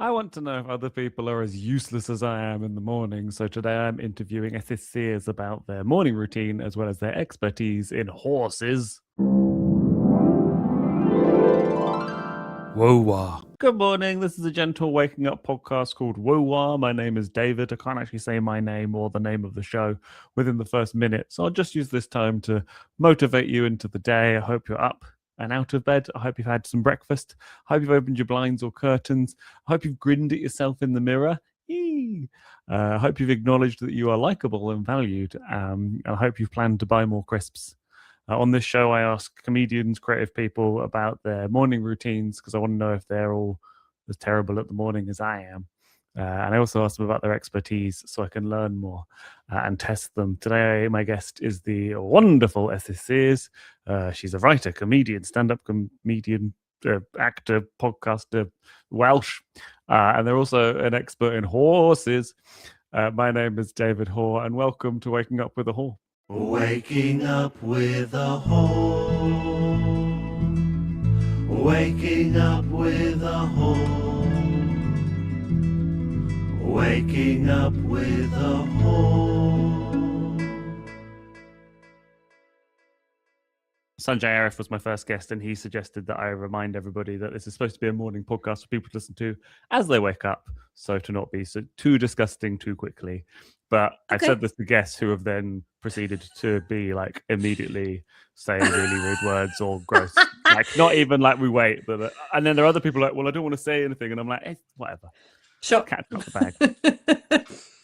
I want to know if other people are as useless as I am in the morning. So today I'm interviewing Esyllt Sears about their morning routine as well as their expertise in horses. WUWAH. Good morning. This is a gentle waking up podcast called WUWAH. My name is David. I can't actually say my name or the name of the show within the first minute. So I'll just use this time to motivate you into the day. I hope you're up and out of bed. I hope you've had some breakfast. I hope you've opened your blinds or curtains. I hope you've grinned at yourself in the mirror. I hope you've acknowledged that you are likable and valued. And I hope you've planned to buy more crisps. On this show, I ask comedians, creative people about their morning routines because I want to know if they're all as terrible at the morning as I am. And I also ask them about their expertise so I can learn more and test them. Today, my guest is the wonderful Esyllt Sears. She's a writer, comedian, stand-up comedian, actor, podcaster, Welsh. And they're also an expert in horses. My name is David Hoare, and welcome to Waking Up with a Hoare. Waking up with a Hoare. Waking up with a Hoare. Waking up with a Hoare. Sanjay Arif was my first guest, and he suggested that I remind everybody that this is supposed to be a morning podcast for people to listen to as they wake up, so to not be too disgusting too quickly. But I've said this to guests who have then proceeded to be like immediately saying really rude words or gross, like not even like we wait. But and then there are other people like, well, I don't want to say anything, and I'm like, whatever. Sure, cat's out the bag.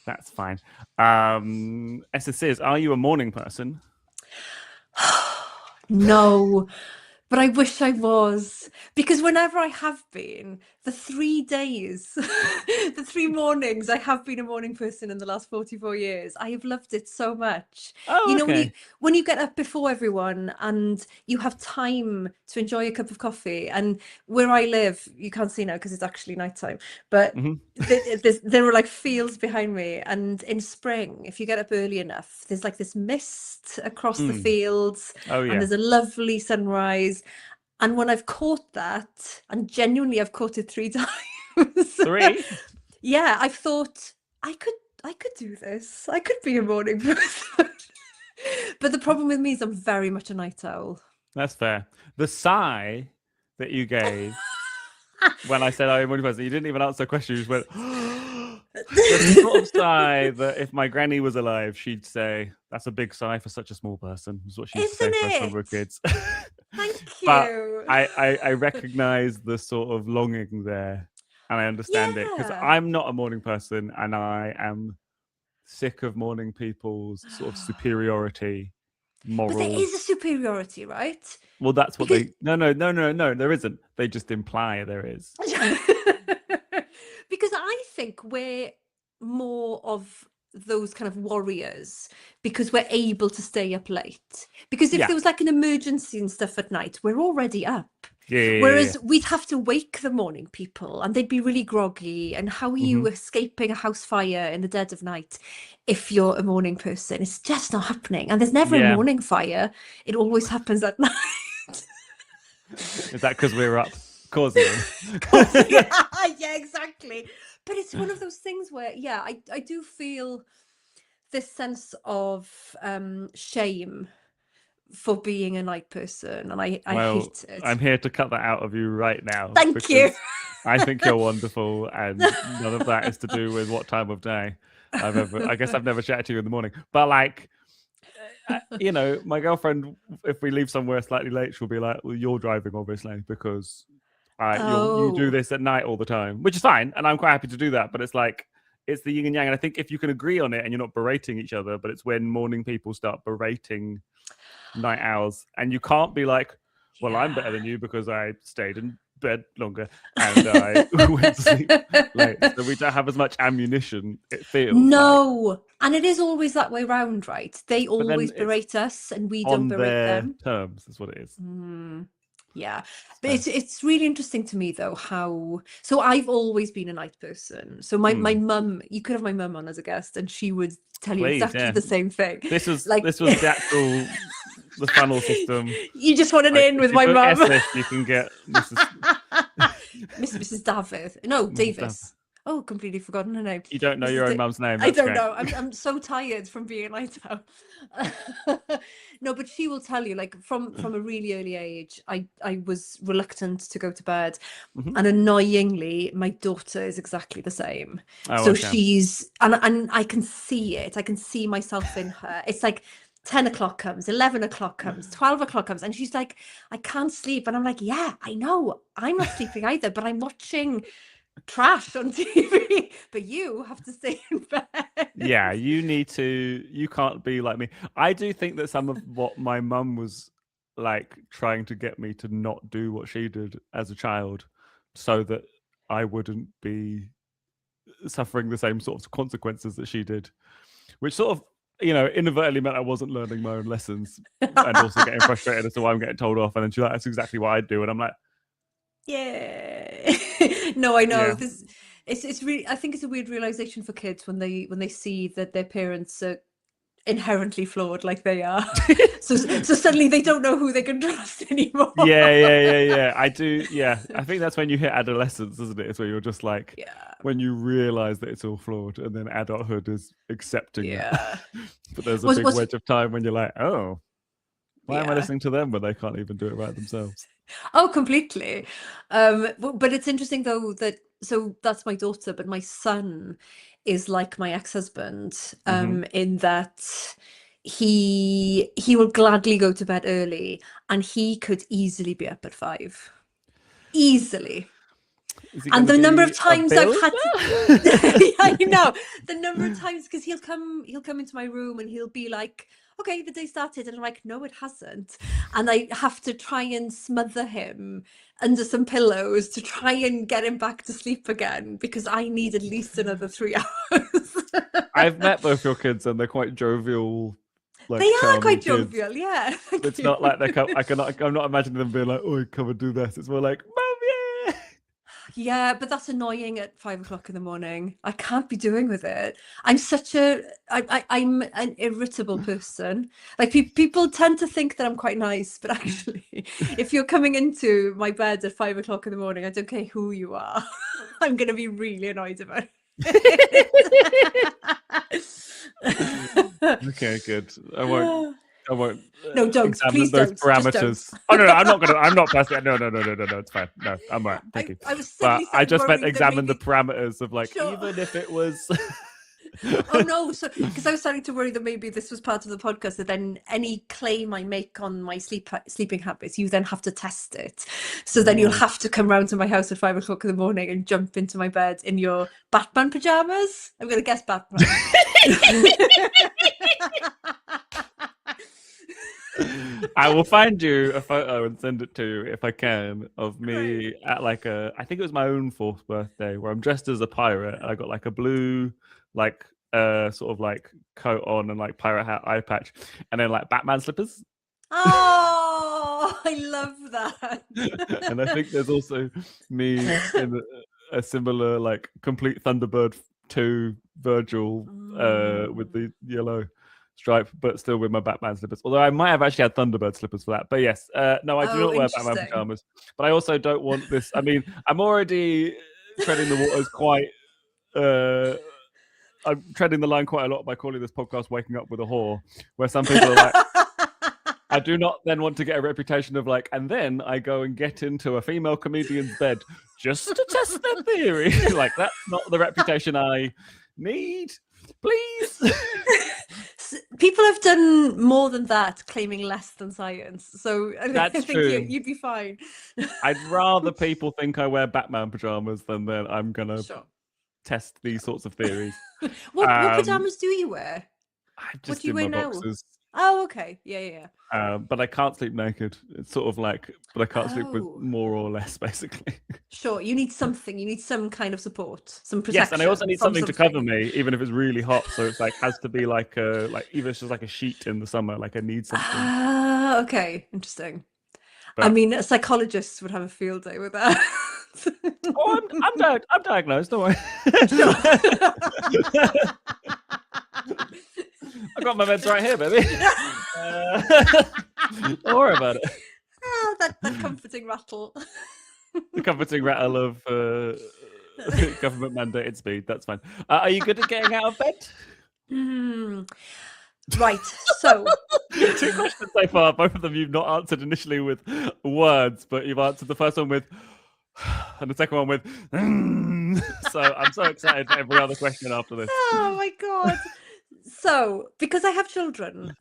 That's fine. Esyllt Sears, are you a morning person? No, but I wish I was, because whenever I have been, the 3 days, the 3 mornings I have been a morning person in the last 44 years, I have loved it so much. Oh, you know, okay. when you get up before everyone and you have time to enjoy a cup of coffee, and where I live, you can't see now because it's actually nighttime, but there are like fields behind me, and in spring, if you get up early enough, there's like this mist across the fields, and there's a lovely sunrise. And when I've caught that, and genuinely I've caught it 3 times. 3? Yeah, I've thought I could do this. I could be a morning person. But the problem with me is I'm very much a night owl. That's fair. The sigh that you gave when I said I'm a morning person, you didn't even answer the question. You just went, the sort of sigh that if my granny was alive, she'd say, that's a big sigh for such a small person, is what she used to say for us when we were kids. Thank you. But I recognize the sort of longing there, and I understand it, because I'm not a morning person, and I am sick of morning people's sort of superiority, morals. But there is a superiority, right? Well, that's what No, there isn't. They just imply there is. Because I think we're more of those kind of warriors because we're able to stay up late. Because if there was like an emergency and stuff at night, we're already up. Whereas we'd have to wake the morning people, and they'd be really groggy. And how are you escaping a house fire in the dead of night if you're a morning person? It's just not happening. And there's never a morning fire. It always happens at night. Is that because we're up causing them? Yeah, exactly. But it's one of those things where, I do feel this sense of shame for being a night person, and I hate it. I'm here to cut that out of you right now. Thank you. I think you're wonderful, and none of that is to do with what time of day I guess I've never chatted to you in the morning, but like, you know, my girlfriend, if we leave somewhere slightly late, she'll be like, well, you're driving, obviously, because you do this at night all the time, which is fine, and I'm quite happy to do that. But it's like, it's the yin and yang, and I think if you can agree on it and you're not berating each other, but it's when morning people start berating night owls, and you can't be like, well, I'm better than you because I stayed in bed longer and I went to sleep late, so we don't have as much ammunition, it feels like. And it is always that way round, right? They always berate us and we don't berate them. Terms is what it is. Yeah, but it's really interesting to me though how. So I've always been a night person. So my mum, you could have my mum on as a guest, and she would tell you exactly the same thing. This was the actual funnel system. You just want an in with my mum. You can get this is Mrs. David. No, Mrs. Dav. Davis. Oh, completely forgotten her name. You don't know Mrs. your own mum's name. I That's don't great. know. I'm so tired from being a night owl. No, but she will tell you, like from a really early age, I was reluctant to go to bed, and annoyingly, my daughter is exactly the same. Oh, So okay. she's and I can see it. I can see myself in her. It's like 10 o'clock comes, 11 o'clock comes, 12 o'clock comes, and she's like, I can't sleep. And I'm like, yeah, I know. I'm not sleeping either, but I'm watching trash on TV. But you have to stay in bed. Yeah, you can't be like me. I do think that some of what my mum was like trying to get me to not do what she did as a child so that I wouldn't be suffering the same sorts of consequences that she did, which sort of, inadvertently meant I wasn't learning my own lessons and also getting frustrated as to why I'm getting told off. And then she's like, that's exactly what I do. And I'm like, yeah. No, I know. Yeah. It's really, I think it's a weird realization for kids when they see that their parents are inherently flawed like they are. so suddenly they don't know who they can trust anymore. Yeah. I do. Yeah. I think that's when you hit adolescence, isn't it? It's where you're just like, Yeah. when you realize that it's all flawed, and then adulthood is accepting that. But there's a big wedge of time when you're like, oh, why am I listening to them when they can't even do it right themselves? Oh, completely. But it's interesting though so that's my daughter, but my son is like my ex-husband, in that he will gladly go to bed early, and he could easily be up at 5. Easily. And the number of times I've had to yeah, I know. The number of times, because he'll come into my room and he'll be like, okay, the day started, and I'm like, no, it hasn't. And I have to try and smother him under some pillows to try and get him back to sleep again, because I need at least another 3 hours. I've met both your kids, and they're quite jovial. Like, they are quite kids. jovial, yeah. It's not like I'm not imagining them being like, oh, come and do this. It's more like, Mum, yeah. Yeah, but that's annoying at 5 o'clock in the morning. I can't be doing with it. I'm an irritable person. Like people tend to think that I'm quite nice, but actually, if you're coming into my bed at 5 o'clock in the morning, I don't care who you are. I'm going to be really annoyed about it. Okay, good. I won't. No, don't. Please those don't. parameters. Oh no, I'm not pressing. No. It's fine. No, I'm right. Thank you. I just meant examine the parameters of like, even if it was. Oh no, so because I was starting to worry that maybe this was part of the podcast, that then any claim I make on my sleeping habits, you then have to test it. So then you'll have to come round to my house at 5 o'clock in the morning and jump into my bed in your Batman pajamas. I'm going to guess Batman. I will find you a photo and send it to you if I can, of me at like I think it was my own 4th birthday, where I'm dressed as a pirate. I got like a blue like sort of like coat on and like pirate hat, eye patch, and then like Batman slippers. Oh, I love that. And I think there's also me in a similar like complete Thunderbird 2 Virgil with the yellow stripe, but still with my Batman slippers. Although I might have actually had Thunderbird slippers for that. But yes, no, I do not wear Batman pajamas. But I also don't want this. I mean, I'm already treading the waters quite. I'm treading the line quite a lot by calling this podcast "Waking Up with a Hoare," where some people are like, I do not then want to get a reputation of like, and then I go and get into a female comedian's bed just to test their theory. Like, that's not the reputation I need. Please. People have done more than that, claiming less than science. So that's I think true. You'd be fine. I'd rather people think I wear Batman pajamas than that I'm gonna test these sorts of theories. What pajamas do you wear? What do you wear now? Boxes. Oh, okay. Yeah. But I can't sleep naked. It's sort of like, but I can't sleep with more or less, basically. Sure, you need something. You need some kind of support, some protection. Yes, and I also need something to cover me, even if it's really hot. So it's like has to be like even if it's just like a sheet in the summer. Like I need something. Ah, okay, interesting. But, I mean, a psychologist would have a field day with that. Oh, I'm diagnosed. Don't worry. I got my meds right here, baby. Don't worry about it. Oh, that comforting rattle. The comforting rattle of government mandated speed. That's fine. Are you good at getting out of bed? Right. So 2 questions so far. Both of them you've not answered initially with words, but you've answered the first one with and the second one with so I'm so excited for every other question after this. Oh my God. So because I have children,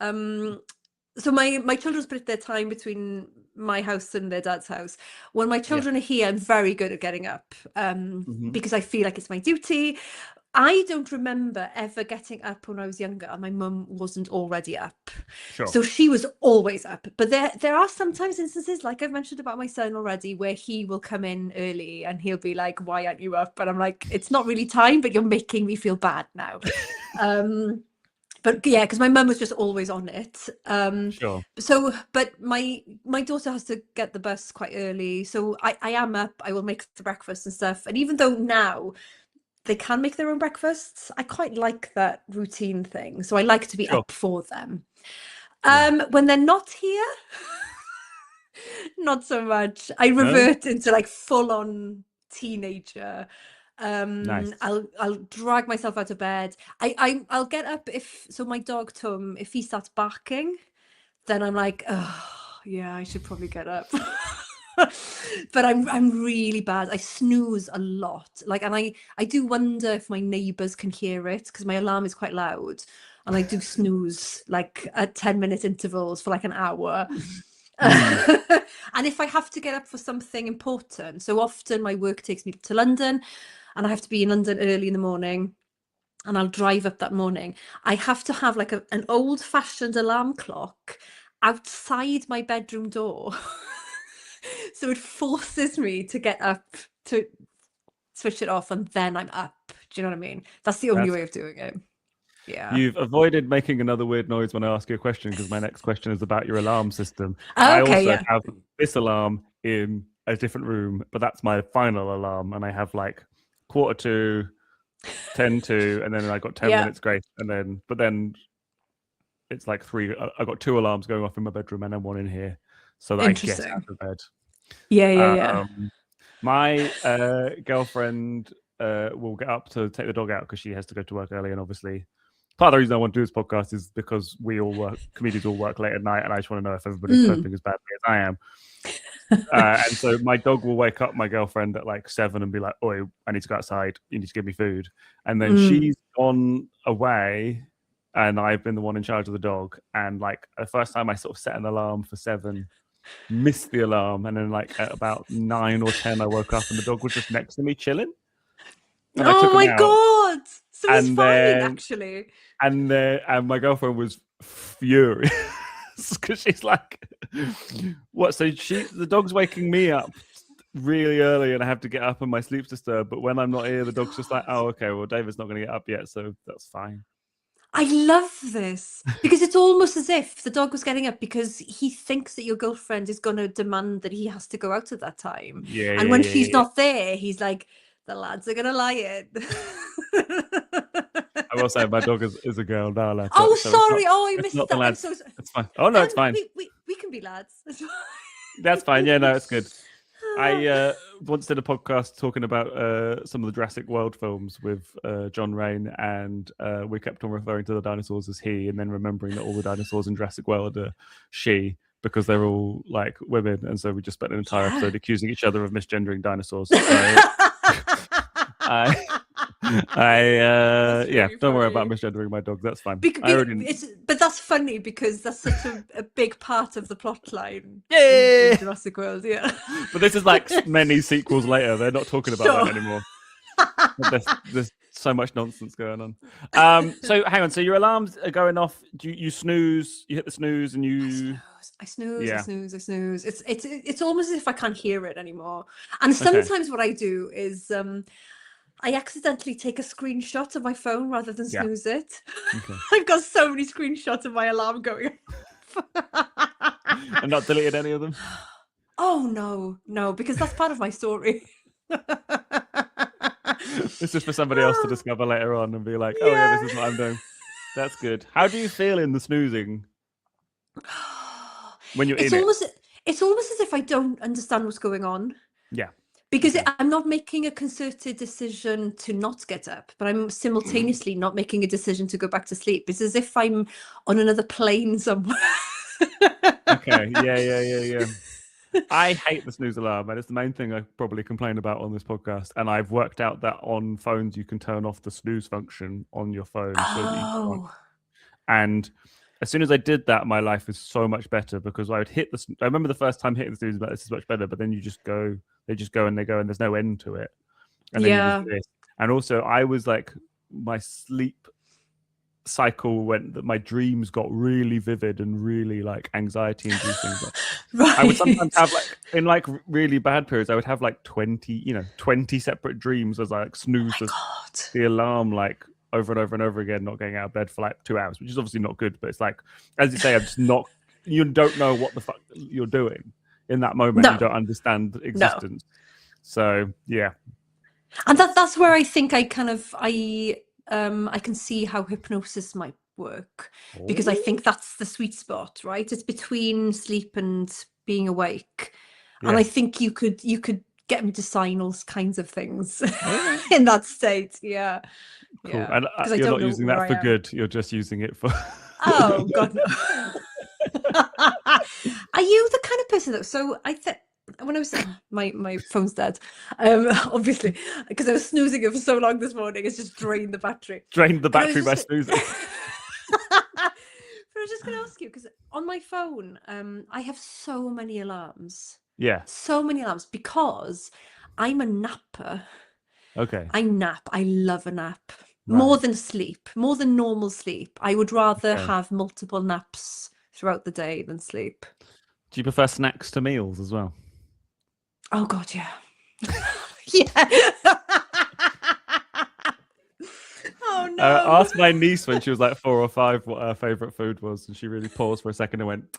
so my children split their time between my house and their dad's house. When my children are here, I'm very good at getting up because I feel like it's my duty. I don't remember ever getting up when I was younger and my mum wasn't already up. Sure. So she was always up. But there are sometimes instances, like I've mentioned about my son already, where he will come in early and he'll be like, why aren't you up? And I'm like, it's not really time, but you're making me feel bad now. But yeah, because my mum was just always on it. Sure. So, but my daughter has to get the bus quite early. So I am up, I will make the breakfast and stuff. And even though now they can make their own breakfasts, I quite like that routine thing. So I like to be up for them. When they're not here, not so much. I revert into like full on teenager. Nice. I'll drag myself out of bed. I'll get up if my dog Tom, if he starts barking, then I'm like, oh yeah, I should probably get up. But I'm really bad. I snooze a lot. Like, and I do wonder if my neighbors can hear it because my alarm is quite loud, and I do snooze like at 10-minute intervals for like an hour. And if I have to get up for something important, so often my work takes me to London and I have to be in London early in the morning and I'll drive up that morning, I have to have like an old-fashioned alarm clock outside my bedroom door. So it forces me to get up, to switch it off, and then I'm up. Do you know what I mean? That's the only way of doing it. Yeah. You've avoided making another weird noise when I ask you a question because my next question is about your alarm system. Okay, I also have this alarm in a different room, but that's my final alarm, and I have like 1:45, 10:45, and then I got 10 minutes grace, but then it's like 3. I got 2 alarms going off in my bedroom and then 1 in here, so that I get out of bed. Yeah. My girlfriend will get up to take the dog out because she has to go to work early, and obviously part of the reason I want to do this podcast is because comedians all work late at night, and I just want to know if everybody's coping as badly as I am. And so my dog will wake up my girlfriend at like 7 and be like, "Oi, I need to go outside. You need to give me food." And then she's gone away, and I've been the one in charge of the dog. And like the first time I sort of set an alarm for 7, missed the alarm, and then like at about 9 or 10, I woke up and the dog was just next to me chilling. And I took him out. God! So he's fine, actually. And my girlfriend was furious because she's like, "What? So the dog's waking me up really early, and I have to get up, and my sleep's disturbed. But when I'm not here, the dog's just like, oh, okay, well, David's not going to get up yet, so that's fine." I love this because it's almost as if the dog was getting up because he thinks that your girlfriend is going to demand that he has to go out at that time. And when she's not there, he's like, the lads are going to lie in. I will say my dog is a girl now. Lad, oh, so sorry. I missed that. Lads. It's fine. Oh, no, it's fine. We can be lads. That's fine. Yeah, no, it's good. I once did a podcast talking about some of the Jurassic World films with John Rain, and we kept on referring to the dinosaurs as he, and then remembering that all the dinosaurs in Jurassic World are she because they're all like women, and so we just spent an entire episode accusing each other of misgendering dinosaurs. So, don't worry about misgendering my dog. That's fine. But that's funny because that's such a big part of the plot line. Yeah, in Jurassic World. Yeah. But this is like many sequels later. They're not talking about that anymore. There's so much nonsense going on. So hang on. So your alarms are going off. You snooze. You hit the snooze, and I snooze. It's almost as if I can't hear it anymore. And sometimes what I do is I accidentally take a screenshot of my phone rather than snooze it. Okay. I've got so many screenshots of my alarm going off. And not deleted any of them? Oh, no, because that's part of my story. This is for somebody else to discover later on and be like, oh yeah, this is what I'm doing. That's good. How do you feel in the snoozing? When you're it's almost as if I don't understand what's going on. Yeah. Because I'm not making a concerted decision to not get up, but I'm simultaneously not making a decision to go back to sleep. It's as if I'm on another plane somewhere. Okay. Yeah. I hate the snooze alarm, and it's the main thing I probably complain about on this podcast. And I've worked out that on phones you can turn off the snooze function on your phone. Oh. And as soon as I did that, my life was so much better because I would hit the. I remember the first time hitting the snooze, but this is much better. But then you just go, they just go, and there's no end to it. And then you just do this. And also, I was like, my sleep cycle went that my dreams got really vivid and really like anxiety inducing. Right. I would sometimes have like in like really bad periods, I would have like 20 separate dreams as I like snooze the alarm like over and over and over again, not getting out of bed for like 2 hours, which is obviously not good. But it's like, as you say, I'm just not. You don't know what the fuck you're doing in that moment. No. You don't understand the existence. No. So yeah, and that's where I think I can see how hypnosis might work, because I think that's the sweet spot, right? It's between sleep and being awake, and I think you could get me to sign all kinds of things in that state. Yeah, cool. Yeah. And you're not using that for good. You're just using it for. Oh God, no. Are you the kind of person that? So I think. When I was my phone's dead, obviously, because I was snoozing it for so long this morning, it's just drained the battery. Drained the battery by snoozing. But I was just going to ask you, because on my phone, I have so many alarms. Yeah. So many alarms because I'm a napper. Okay. I nap. I love a nap. Right. More than sleep, more than normal sleep. I would rather have multiple naps throughout the day than sleep. Do you prefer snacks to meals as well? Oh God, yeah. Yeah. Oh no. I asked my niece when she was like 4 or 5 what her favorite food was, and she really paused for a second and went,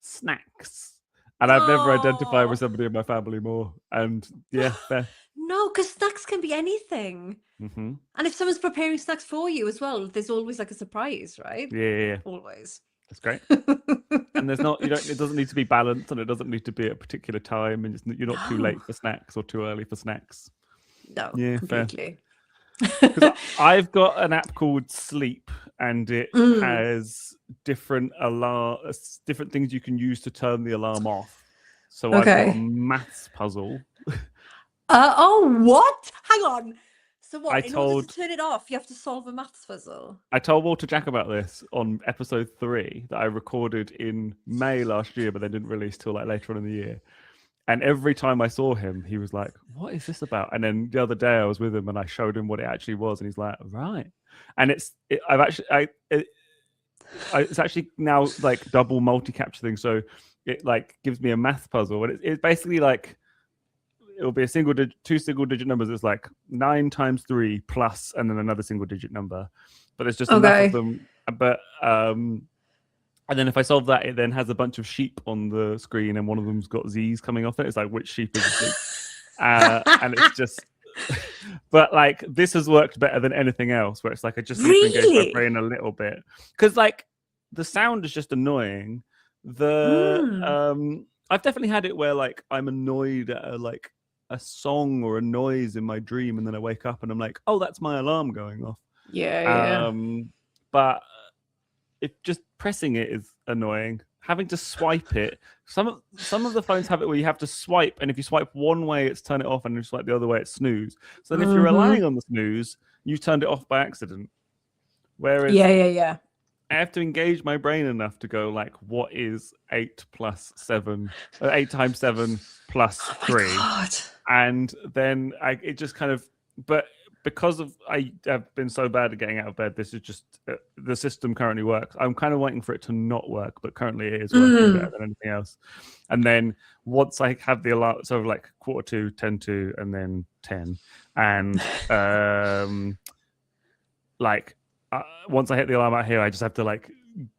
snacks. And I've never identified with somebody in my family more. And yeah, fair. No, because snacks can be anything. Mm-hmm. And if someone's preparing snacks for you as well, there's always like a surprise, right? Yeah. Always. That's great. And there's not, it doesn't need to be balanced, and it doesn't need to be at a particular time, and you're not too late for snacks or too early for snacks. No, yeah, completely. I've got an app called Sleep, and it has different different things you can use to turn the alarm off. So I've got a maths puzzle. What? Hang on. So what, in order to turn it off, you have to solve a maths puzzle? I told Walter Jack about this on episode 3 that I recorded in May last year, but then didn't release till like later on in the year. And every time I saw him, he was like, what is this about? And then the other day I was with him and I showed him what it actually was. And he's like, right. And it's actually now like double multi-capture thing. So it like gives me a math puzzle. And it's basically like, it'll be two single digit numbers. It's like 9 times 3 plus, and then another single digit number. But there's just enough of them. But and then if I solve that, it then has a bunch of sheep on the screen, and one of them's got Z's coming off it. It's like, which sheep is asleep? And it's just, but like this has worked better than anything else. Where it's like I just need to engage my brain a little bit, because like the sound is just annoying. I've definitely had it where like I'm annoyed at a song or a noise in my dream, and then I wake up and I'm like, oh, that's my alarm going off. Yeah. But if just pressing it is annoying. Having to swipe it, some of the phones have it where you have to swipe, and if you swipe one way, it's turn it off, and if you swipe the other way, it's snooze. So then if you're relying on the snooze, you turned it off by accident. Whereas yeah. I have to engage my brain enough to go like, what is 8 times 7 plus 3? God. And then it just kind of, but because I have been so bad at getting out of bed, this is just the system currently works. I'm kind of waiting for it to not work, but currently it is working better than anything else. And then once I have the alarm, so like 9:45, 10:45, and then 10, and once I hit the alarm out here, I just have to like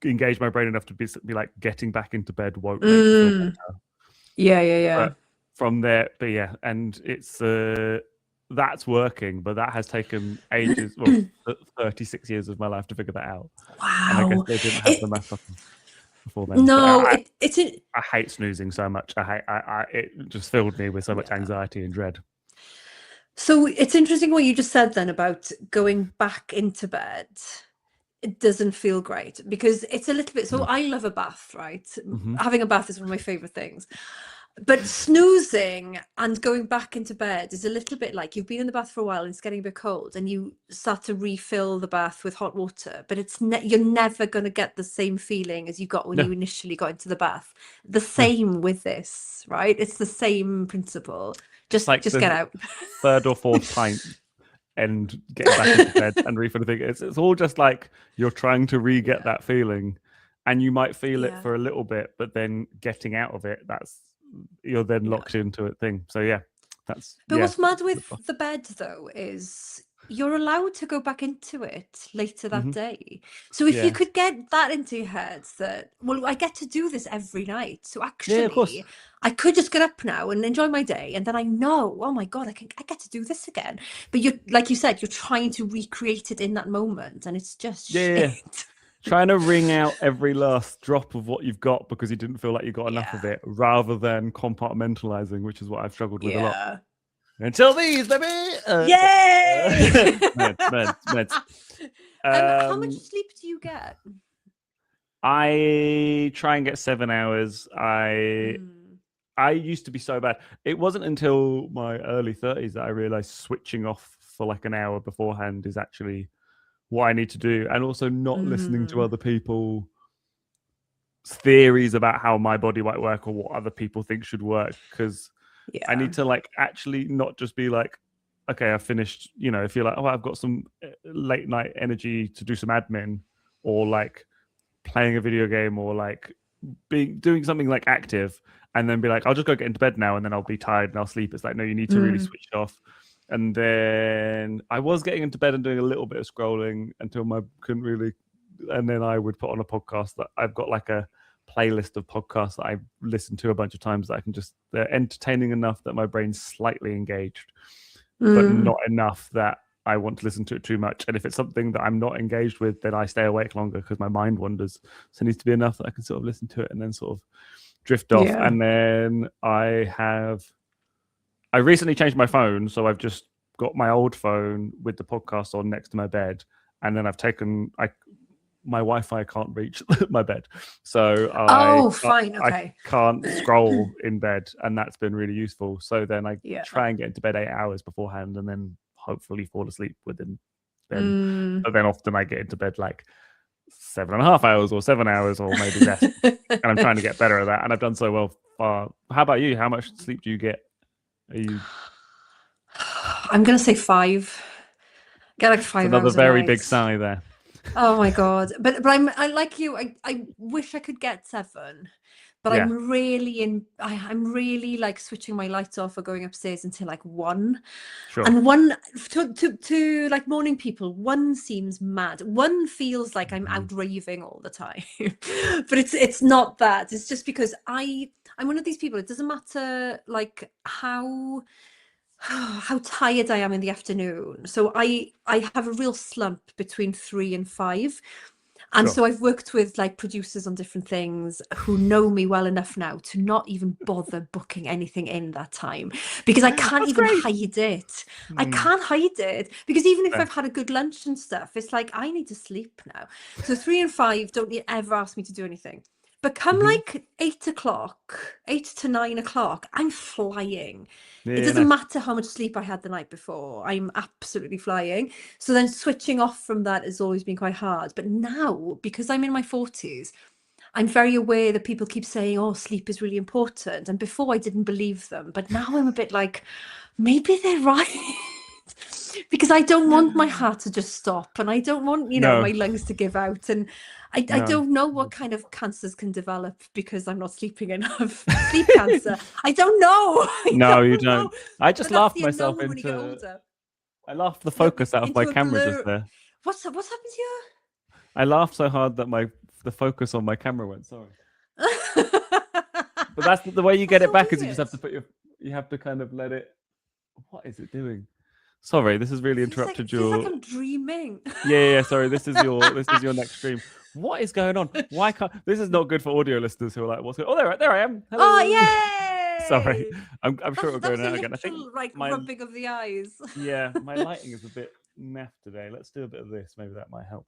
engage my brain enough to be like getting back into bed won't make me feel better. Yeah. But from there, and it's that's working, but that has taken ages, 36 years of my life to figure that out. Wow. And I guess they didn't have the math. before then. No, I hate snoozing so much. It just filled me with so much anxiety and dread. So it's interesting what you just said then about going back into bed. It doesn't feel great because it's a little bit. So I love a bath, right? Having a bath is one of my favorite things. But snoozing and going back into bed is a little bit like you've been in the bath for a while and it's getting a bit cold and you start to refill the bath with hot water, but you're never going to get the same feeling as you got when you initially got into the bath. The same with this, right? It's the same principle. Just get out. Third or fourth pint and getting back into bed and refilling the thing. It's all just like you're trying to re-get that feeling, and you might feel it for a little bit, but then getting out of it, you're then locked into a thing. So But what's mad with the bed though is you're allowed to go back into it later that day. So if you could get that into your head that, well, I get to do this every night. So actually I could just get up now and enjoy my day. And then I know, oh my God, I get to do this again. But you're, like you said, you're trying to recreate it in that moment. And it's just shit. Trying to wring out every last drop of what you've got because you didn't feel like you got enough of it, rather than compartmentalizing, which is what I've struggled with a lot. Until these, baby! Yay! Meds. How much sleep do you get? I try and get 7 hours. I used to be so bad. It wasn't until my early 30s that I realized switching off for like an hour beforehand is actually what I need to do, and also not listening to other people's theories about how my body might work or what other people think should work, because I need to like actually not just be like, okay, I've finished, if you're like, oh, I've got some late night energy to do some admin, or like playing a video game, or like doing something like active, and then be like, I'll just go get into bed now and then I'll be tired and I'll sleep. It's like, no, you need to really switch it off. And then I was getting into bed and doing a little bit of scrolling until couldn't really. And then I would put on a podcast that I've got like a playlist of podcasts that I've listened to a bunch of times that I can they're entertaining enough that my brain's slightly engaged, but not enough that I want to listen to it too much. And if it's something that I'm not engaged with, then I stay awake longer because my mind wanders. So it needs to be enough that I can sort of listen to it and then sort of drift off. And then I recently changed my phone, so I've just got my old phone with the podcast on next to my bed, and then I've taken my Wi-Fi can't reach my bed, so I can't scroll in bed, and that's been really useful. So then I try and get into bed 8 hours beforehand, and then hopefully fall asleep within then. But then often I get into bed like 7.5 hours or 7 hours or maybe less, and I'm trying to get better at that, and I've done so well far. How about you? How much sleep do you get? I'm gonna say 5. Get like 5 hours. Another very big sigh there. Oh my God! But I like you. I wish I could get 7, but I'm really like switching my lights off or going upstairs until like 1. Sure. And 1 to like morning people. 1 seems mad. 1 feels like I'm out raving all the time, but it's not that. It's just because I'm one of these people. It doesn't matter like how tired I am in the afternoon. So I have a real slump between 3 and 5. And so I've worked with like producers on different things who know me well enough now to not even bother booking anything in that time, because I can't even hide it. I can't hide it, because even if I've had a good lunch and stuff, it's like, I need to sleep now. So 3 and 5 don't ever ask me to do anything. But come like 8 to 9 o'clock, I'm flying. It doesn't matter how much sleep I had the night before. I'm absolutely flying. So then switching off from that has always been quite hard. But now, because I'm in my 40s, I'm very aware that people keep saying, oh, sleep is really important. And before I didn't believe them. But now I'm a bit like, maybe they're right. Because I don't want my heart to just stop, and I don't want, my lungs to give out, and I don't know what kind of cancers can develop because I'm not sleeping enough. Sleep cancer. I don't know. You don't. I just laughed myself into. I lauged the focus out of my camera just there. What's happened to you? I laughed so hard that the focus on my camera went. Sorry. But that's the way you get it back. Is you just have to you have to kind of let it. What is it doing? Sorry, this has really interrupted your. Feels like I'm dreaming. Yeah. Sorry, this is your next stream. What is going on? Why can't this is not good for audio listeners who are like, what's going? Oh, there I am. Hello. Oh, yay! Sorry, I'm sure it'll That go was a out again. I think literal, like, my rubbing of the eyes. yeah, my lighting is a bit naff today. Let's do a bit of this. Maybe that might help.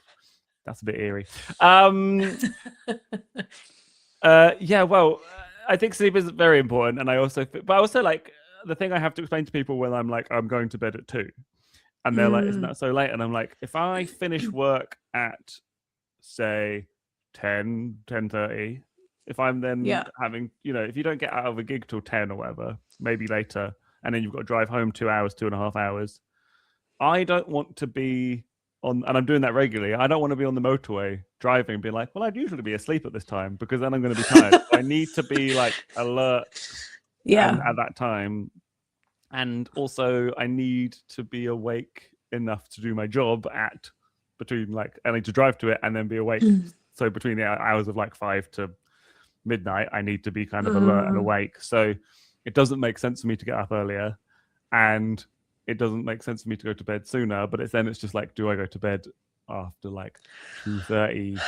That's a bit eerie. Yeah, well, I think sleep is very important, and I also like the thing I have to explain to people when I'm like I'm going to bed at 2, and they're like, "Isn't that so late?" And I'm like, if I finish work at say 10:30, if I'm then having, if you don't get out of a gig till 10 or whatever, maybe later, and then you've got to drive home 2 hours, 2.5 hours, I don't want to be on, and I'm doing that regularly. I don't want to be on the motorway driving and be like, well, I'd usually be asleep at this time because then I'm going to be tired. So I need to be like alert at that time. And also I need to be awake enough to do my job at between like, I need to drive to it and then be awake. So between the hours of like 5 to midnight, I need to be kind of alert and awake. So it doesn't make sense for me to get up earlier. And it doesn't make sense for me to go to bed sooner, but it's just like, do I go to bed after like 2:30,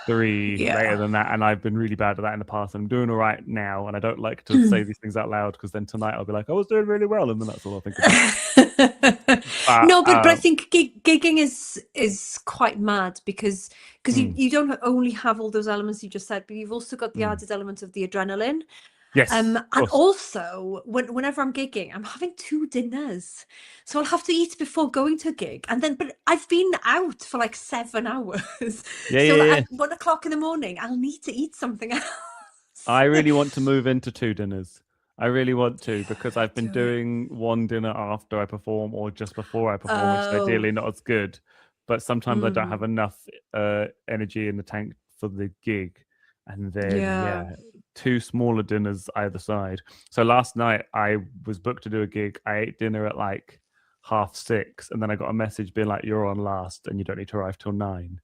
3 later than that? And I've been really bad at that in the past. I'm doing all right now, and I don't like to say these things out loud because then tonight I'll be like, I was doing really well, and then that's all I'll think about. No, but I think gigging is quite mad because you don't only have all those elements you just said, but you've also got the added element of the adrenaline. Yes. And also, whenever I'm gigging, I'm having 2 dinners, so I'll have to eat before going to a gig, and then but I've been out for like 7 hours. At 1 o'clock in the morning, I'll need to eat something else. I really want to move into 2 dinners. I really want to, because I've been doing 1 dinner after I perform or just before I perform, which is ideally not as good. But sometimes I don't have enough energy in the tank for the gig. And then, 2 smaller dinners either side. So last night I was booked to do a gig. I ate dinner at like 6:30. And then I got a message being like, you're on last and you don't need to arrive till 9.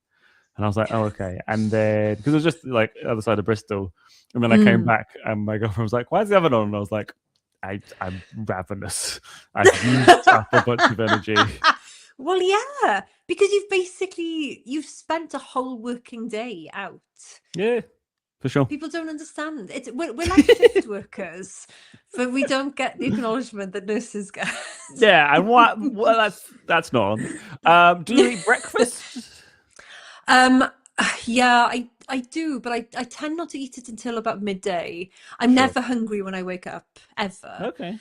And I was like, oh, okay. And then, because it was just like the other side of Bristol. And then I came back and my girlfriend was like, why is the oven on? And I was like, I'm ravenous. I've used up a bunch of energy. Well, yeah, because you've spent a whole working day out. Yeah, for sure. People don't understand. We're like shift workers, but we don't get the acknowledgement that nurses get. Yeah, and what? Well, that's not on. Do you eat breakfast? Yeah, I do, but I tend not to eat it until about midday. I'm never hungry when I wake up, ever. Okay.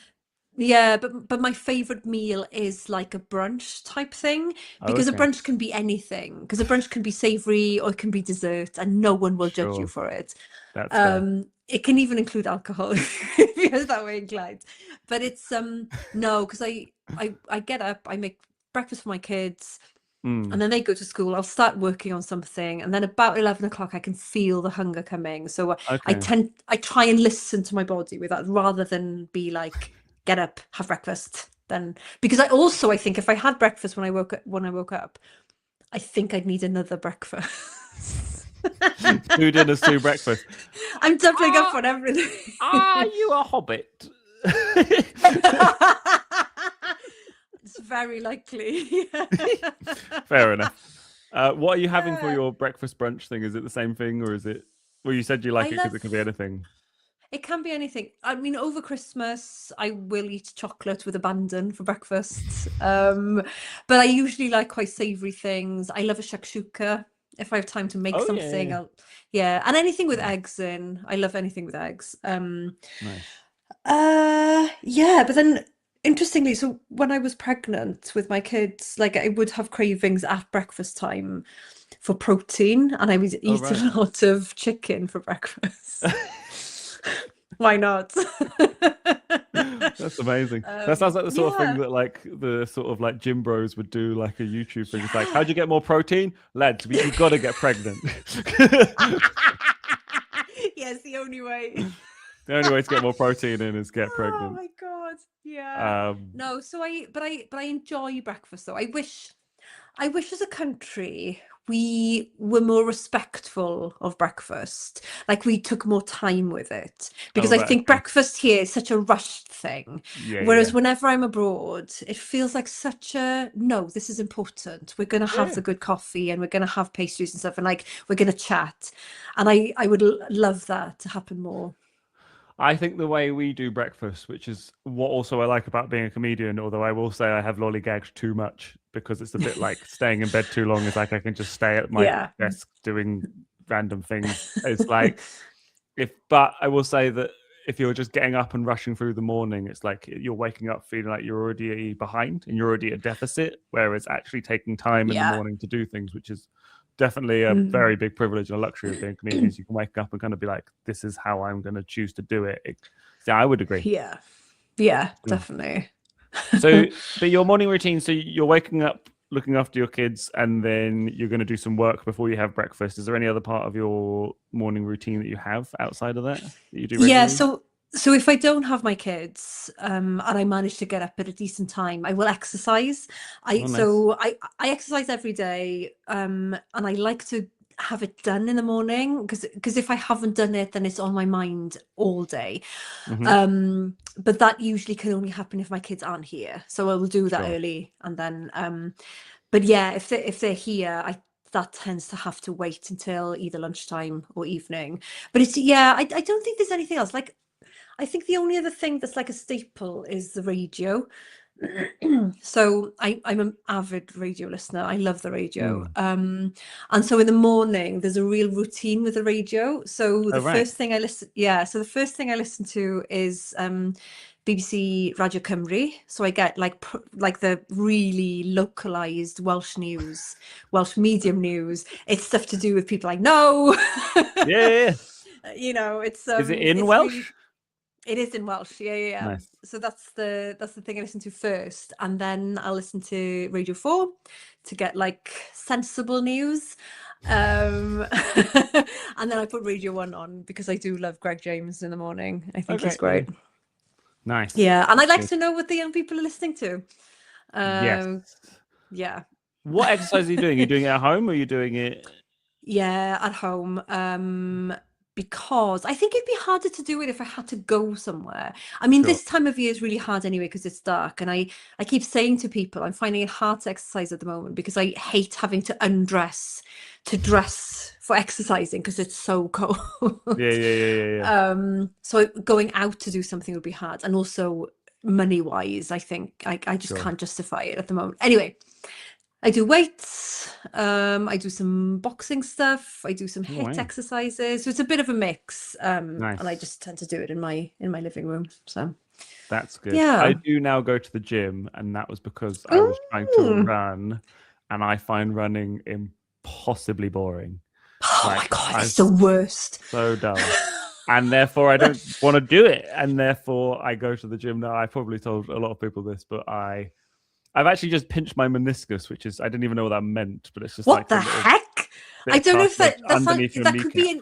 Yeah, but my favorite meal is like a brunch type thing, because a brunch can be anything. Because a brunch can be savory or it can be dessert, and no one will judge you for it. That's fair. It can even include alcohol if you're that way inclined. But it's no, because I get up, I make breakfast for my kids. And then they go to school. I'll start working on something, and then about 11 o'clock, I can feel the hunger coming. So I try and listen to my body with that, rather than be like, get up, have breakfast. Then because I think if I had breakfast when I woke up, I think I'd need another breakfast. 2 dinners, 2 breakfasts. I'm doubling up on everything. Are you a hobbit? It's very likely. Fair enough. What are you having for your breakfast brunch thing? Is it the same thing, or is it? Well, you said you like it because it can be anything. It can be anything. I mean, over Christmas, I will eat chocolate with abandon for breakfast. But I usually like quite savoury things. I love a shakshuka. If I have time to make something, and anything with eggs in. I love anything with eggs. Nice. Yeah, but then interestingly, so when I was pregnant with my kids, like I would have cravings at breakfast time for protein, and I would eat a lot of chicken for breakfast. Why not? That's amazing. That sounds like the sort of thing that like the sort of like gym bros would do, like a YouTube thing. It's like, how'd you get more protein? Lads, you've got to get pregnant. Yes, the only way. The only way to get more protein in is get pregnant. Oh my god, yeah. No, so I enjoy breakfast though. I wish as a country we were more respectful of breakfast. Like we took more time with it, because I think breakfast here is such a rushed thing. Whereas whenever I'm abroad, it feels like such a, no, this is important. We're going to have the good coffee, and we're going to have pastries and stuff, and like we're going to chat. And I would love that to happen more. I think the way we do breakfast, which is what also I like about being a comedian, although I will say I have lollygagged too much because it's a bit like staying in bed too long. It's like I can just stay at my desk doing random things. It's like but I will say that if you're just getting up and rushing through the morning, it's like you're waking up feeling like you're already behind and you're already at deficit, whereas actually taking time in the morning to do things, which is definitely a very big privilege and a luxury of being comedians. You can wake up and kind of be like, this is how I'm going to choose to do it. So I would agree. Yeah, definitely. So, but your morning routine, so you're waking up, looking after your kids, and then you're going to do some work before you have breakfast. Is there any other part of your morning routine that you have outside of that you do regularly? Yeah, so if I don't have my kids, and I manage to get up at a decent time, I will exercise. So I exercise every day, and I like to have it done in the morning, because if I haven't done it, then it's on my mind all day. But that usually can only happen if my kids aren't here. So I will do that early, and then but yeah, if they're here, that tends to have to wait until either lunchtime or evening. But it's I don't think there's anything else. Like, I think the only other thing that's like a staple is the radio. So I'm an avid radio listener. I love the radio. And so in the morning there's a real routine with the radio. So the first thing I listen to is BBC Radio Cymru. So I get like the really localized Welsh news, Welsh medium news. It's stuff to do with people I know. You know, it's is it in Welsh? It is in Welsh, yeah. Nice. So that's the thing I listen to first, and then I'll listen to Radio 4 to get like sensible news, and then I put Radio 1 on because I do love Greg James in the morning. I think he's great. Nice. Yeah, and I like to know what the young people are listening to. Yeah. What exercise are you doing? Are you doing it at home, or are you doing it? Yeah, at home. Because I think it'd be harder to do it if I had to go somewhere. I mean, this time of year is really hard anyway because it's dark, and I keep saying to people I'm finding it hard to exercise at the moment because I hate having to undress to dress for exercising because it's so cold. Yeah. So going out to do something would be hard, and also money wise, I think I just can't justify it at the moment. Anyway, I do weights, I do some boxing stuff, I do some HIIT exercises. So it's a bit of a mix. And I just tend to do it in my living room. So that's good. Yeah. I do now go to the gym, and that was because I was trying to run, and I find running impossibly boring. Oh my God, it's the worst. So dull. And therefore I don't want to do it. And therefore I go to the gym now. I probably told a lot of people this, but I've actually just pinched my meniscus, which is, I didn't even know what that meant, but it's just what the heck? I don't know if that could be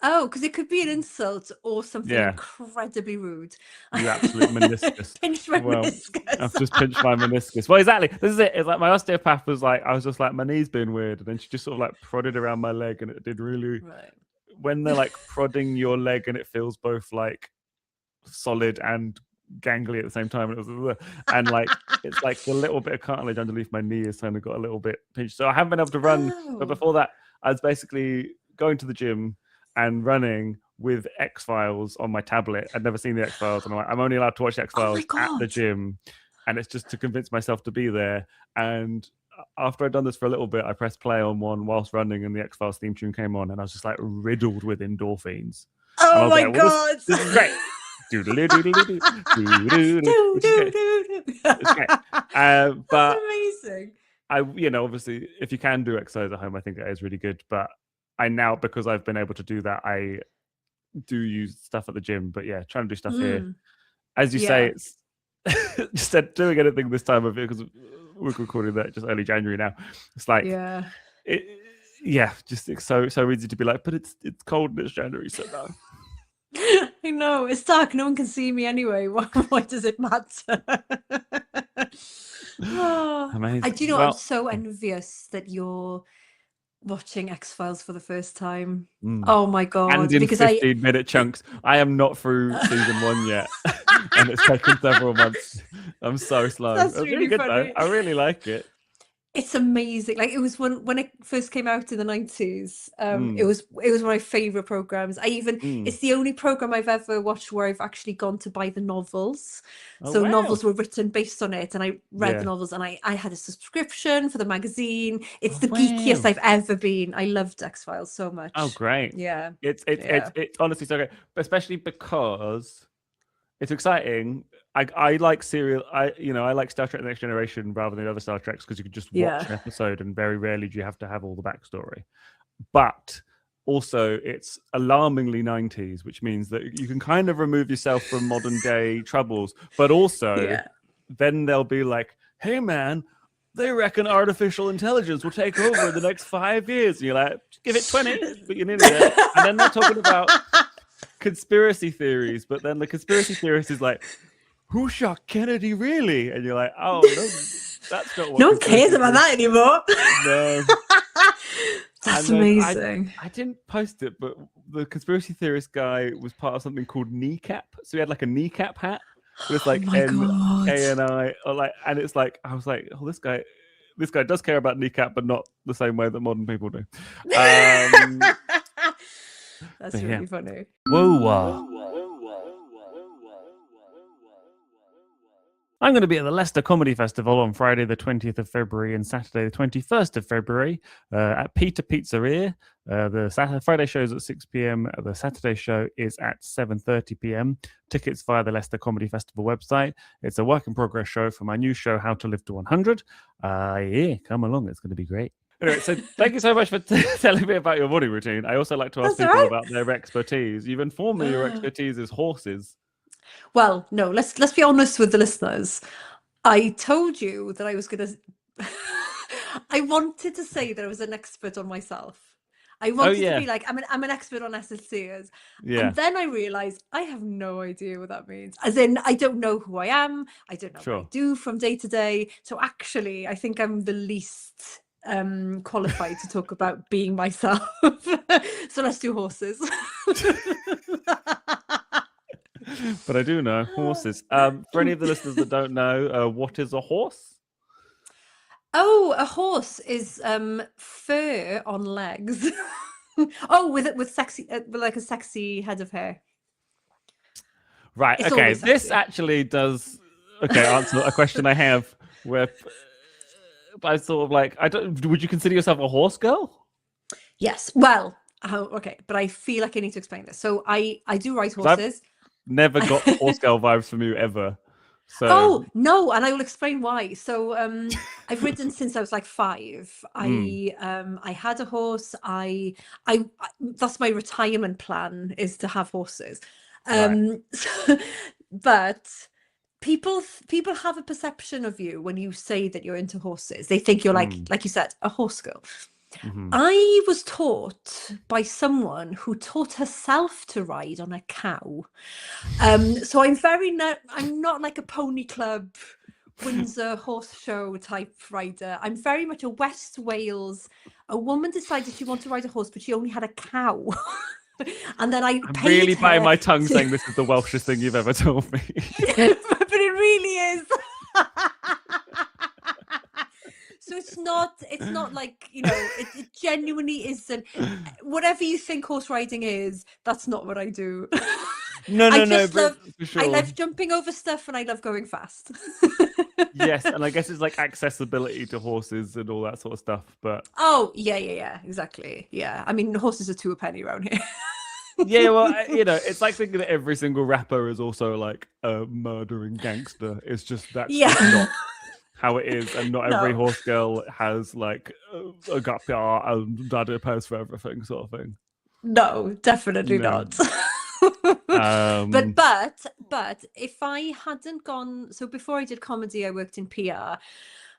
because it could be an insult or something incredibly rude. You absolute meniscus. Pinched my meniscus. I've just pinched my meniscus. Well, exactly. This is it. It's like my osteopath was like, I was just like, my knee's being weird. And then she just sort of like prodded around my leg, and it did really, when they're like prodding your leg and it feels both like solid and gangly at the same time, and like it's like a little bit of cartilage underneath my knee has kind of got a little bit pinched, so I haven't been able to run. But before that I was basically going to the gym and running with X-Files on my tablet. I'd never seen the X-Files, and I'm only allowed to watch X-Files at the gym, and it's just to convince myself to be there. And after I'd done this for a little bit, I pressed play on one whilst running, and the X-Files theme tune came on, and I was just like riddled with endorphance. Oh my God, this is great. But amazing. Obviously, if you can do exercise at home, I think that is really good. But I now, because I've been able to do that, I do use stuff at the gym. But yeah, trying to do stuff here, as you say, it's just said doing anything this time of year, because we're recording that just early January now. It's like it's so easy to be like, but it's cold and it's January, so no. I know, it's dark, no one can see me anyway. Why does it matter? Amazing. I'm so envious that you're watching X-Files for the first time. Mm. Oh my God. And in Because 15-minute chunks. I am not through season 1 yet. And it's taken several months. I'm so slow. That's It's really good funny. though. I really like it. It's amazing. Like, it was when it first came out in the 90s. It Mm. was one of my favorite programs. It's the only program I've ever watched where I've actually gone to buy the novels. Oh, So wow. novels were written based on it, and I read Yeah. the novels, and I had a subscription for the magazine. It's the wow. geekiest I've ever been. I loved X-Files so much. Oh, great. Yeah. It's honestly so great, especially because it's exciting. I like serial. I like Star Trek: The Next Generation rather than other Star Treks because you can just watch an episode and very rarely do you have to have all the backstory. But also, it's alarmingly 90s, which means that you can kind of remove yourself from modern day troubles. But also, then they'll be like, "Hey, man, they reckon artificial intelligence will take over in the next 5 years." And you're like, "Give it 20, but you're nearly there." And then they're talking about conspiracy theories, but then the conspiracy theorist is like, "Who shot Kennedy really?" And you're like, "Oh no, that's not what." No one cares about that anymore. No. That's amazing. I didn't post it, but the conspiracy theorist guy was part of something called Kneecap. So he had like a kneecap hat with like NKNI, or like, and it's like I was like, "Oh, this guy does care about Kneecap, but not the same way that modern people do." That's really funny. WUWAH. I'm going to be at the Leicester Comedy Festival on Friday the 20th of February and Saturday the 21st of February at Peter Pizzeria. The Friday show is at 6 p.m. The Saturday show is at 7:30 p.m. Tickets via the Leicester Comedy Festival website. It's a work in progress show for my new show, How to Live to 100. Come along. It's going to be great. Anyway, so thank you so much for telling me about your morning routine. I also like to ask people about their expertise. You've informed me your expertise is horses. Well, no, let's be honest with the listeners. I told you that I was going to... I wanted to say that I was an expert on myself. I wanted to be like, I'm an expert on Esyllt Sears. Yeah. And then I realized I have no idea what that means. As in, I don't know who I am. I don't know what I do from day to day. So actually, I think I'm the least qualified to talk about being myself. So let's do horses. But I do know horses. For any of the listeners that don't know, what is a horse? Oh, a horse is fur on legs. Oh, with sexy, with like a sexy head of hair. Right. It's okay. This actually does answer a question I have. Where I sort of like, would you consider yourself a horse girl? Yes. Well, okay, but I feel like I need to explain this. So I do ride horses. Never got horse girl vibes from you ever. So oh no, and I will explain why. So I've ridden since I was like 5. I had a horse. I that's my retirement plan, is to have horses. But people have a perception of you when you say that you're into horses. They think you're like you said, a horse girl. Mm-hmm. I was taught by someone who taught herself to ride on a cow. So I'm not like a pony club, Windsor horse show type rider. I'm very much a West Wales. A woman decided she wanted to ride a horse, but she only had a cow. And then I'm really biting my tongue saying this is the Welshest thing you've ever told me. But it really is. So it's not like, it genuinely isn't. Whatever you think horse riding is, that's not what I do. I love jumping over stuff, and I love going fast. Yes, and I guess it's like accessibility to horses and all that sort of stuff. But yeah, exactly. Yeah, I mean, horses are 2 a penny around here. Yeah, well, it's like thinking that every single rapper is also like a murdering gangster. It's just that's not how it is, and not every horse girl has like a gap and daddy pays for everything sort of thing. No, definitely not. But if I hadn't gone, so before I did comedy, I worked in PR,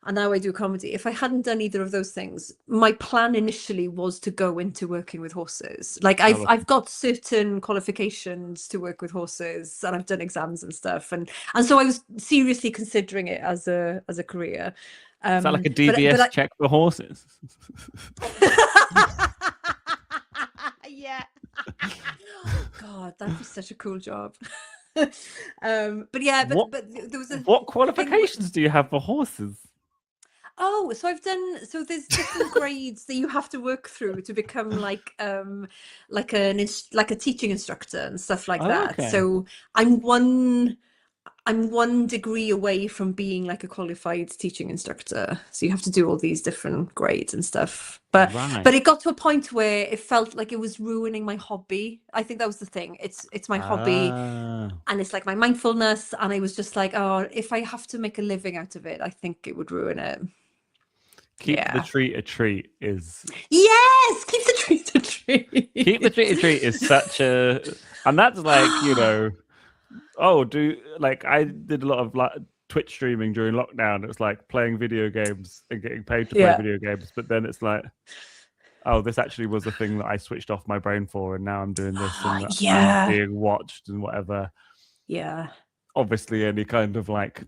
and now I do comedy. If I hadn't done either of those things, my plan initially was to go into working with horses. Like I've got certain qualifications to work with horses, and I've done exams and stuff, and so I was seriously considering it as a career. Is that like a DBS check for horses? God, that'd be such a cool job. But yeah, but there was a what qualifications do you have for horses? Oh, so I've done, so there's different grades that you have to work through to become like a teaching instructor and stuff like that. Okay. So I'm one degree away from being like a qualified teaching instructor. So you have to do all these different grades and stuff. But it got to a point where it felt like it was ruining my hobby. I think that was the thing. It's my hobby, and it's like my mindfulness, and I was just like, oh, if I have to make a living out of it, I think it would ruin it. Keep the treat a treat is... Yes, keep the treat a treat. Keep the treat a treat is such a... And that's like, you know... I did a lot of like Twitch streaming during lockdown. It was like playing video games and getting paid to play video games. But then it's like, oh, this actually was a thing that I switched off my brain for, and now I'm doing this and I'm being watched and whatever. Yeah. Obviously, any kind of like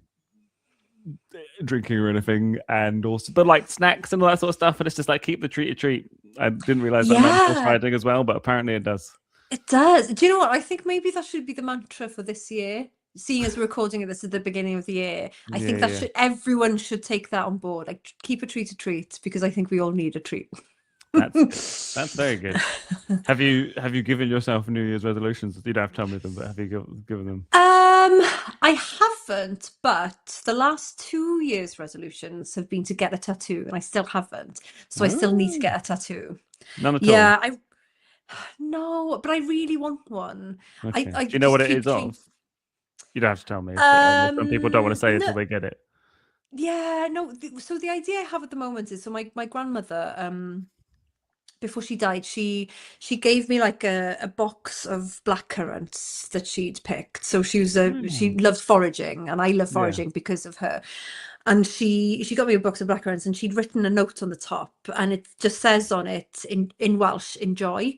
drinking or anything, and also the like snacks and all that sort of stuff. And it's just like, keep the treat a treat. I didn't realize that meant horse riding as well, but apparently it does. It does. Do you know what? I think maybe that should be the mantra for this year. Seeing as we're recording this at the beginning of the year, I think that everyone should take that on board. Like, keep a treat, because I think we all need a treat. That's very good. Have you given yourself New Year's resolutions? You don't have to tell me them, but have you given them? I haven't, but the last 2 years' resolutions have been to get a tattoo, and I still haven't. So I still need to get a tattoo. None at all. Yeah, no, but I really want one. Okay. Do you know what it is of? You don't have to tell me. Some people don't want to say it until they get it. Yeah, no. So the idea I have at the moment is, so my grandmother, before she died, she gave me like a box of blackcurrants that she'd picked. So she loved foraging, and I love foraging because of her. And she got me a box of blackcurrants, and she'd written a note on the top, and it just says on it in Welsh, "Enjoy."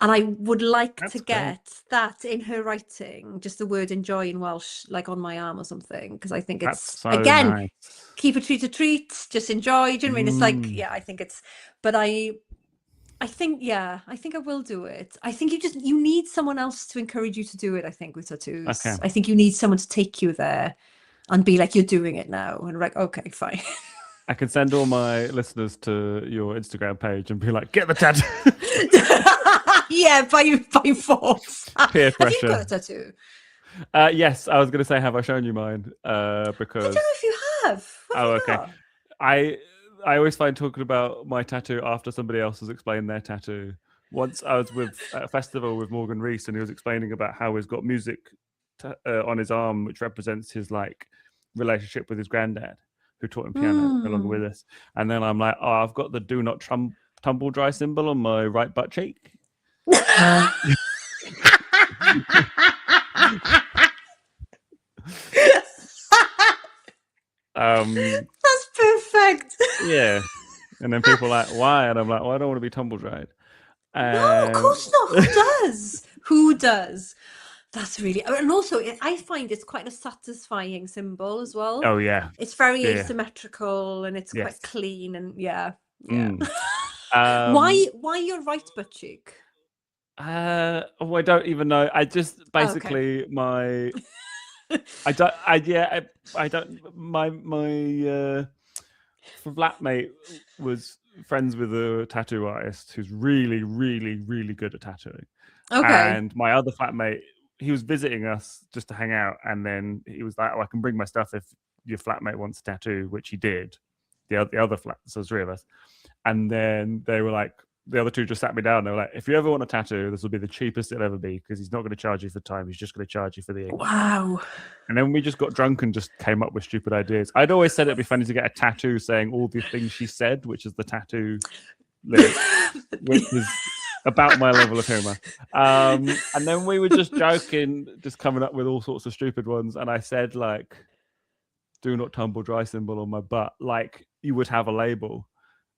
And I would like to get that in her writing, just the word "enjoy" in Welsh, like on my arm or something, because I think it's so nice. Keep a treat a treat, just enjoy. Do you know what I mean? It's like, I think it's, but I think I will do it. I think you need someone else to encourage you to do it. I think with tattoos, I think you need someone to take you there and be like, you're doing it now, and like, okay, fine. I can send all my listeners to your Instagram page and be like, get the tattoo. Yeah, by force. Peer pressure. Have you got a tattoo? Yes, I was going to say, have I shown you mine? Because I don't know if you have. Okay. I always find talking about my tattoo after somebody else has explained their tattoo. Once I was at a festival with Morgan Rees, and he was explaining about how he's got music on his arm, which represents his like relationship with his granddad, who taught him piano along with us. And then I'm like, oh, I've got the "do not tumble dry" symbol on my right butt cheek. That's perfect. Yeah. And then people are like, why? And I'm like, well, I don't want to be tumble dried. No, of course not. Who does? Who does? That's really, and also I find it's quite a satisfying symbol as well. Oh yeah, it's very asymmetrical, and it's quite clean, and why your right butt cheek? I don't even know. I just basically my my flatmate was friends with a tattoo artist who's really, really, really good at tattooing. And my other flatmate, he was visiting us just to hang out, and then he was like, "Oh, I can bring my stuff if your flatmate wants a tattoo," which he did. The other flat, so 3 of us, and then they were like, the other 2 just sat me down. They were like, "If you ever want a tattoo, this will be the cheapest it'll ever be, because he's not going to charge you for time. He's just going to charge you for the ink." Wow. And then we just got drunk and just came up with stupid ideas. I'd always said it'd be funny to get a tattoo saying all the things she said, which is the tattoo lyric, which was about my level of humor. And then we were just joking, just coming up with all sorts of stupid ones. And I said, like, "Do not tumble dry" symbol on my butt, like you would have a label.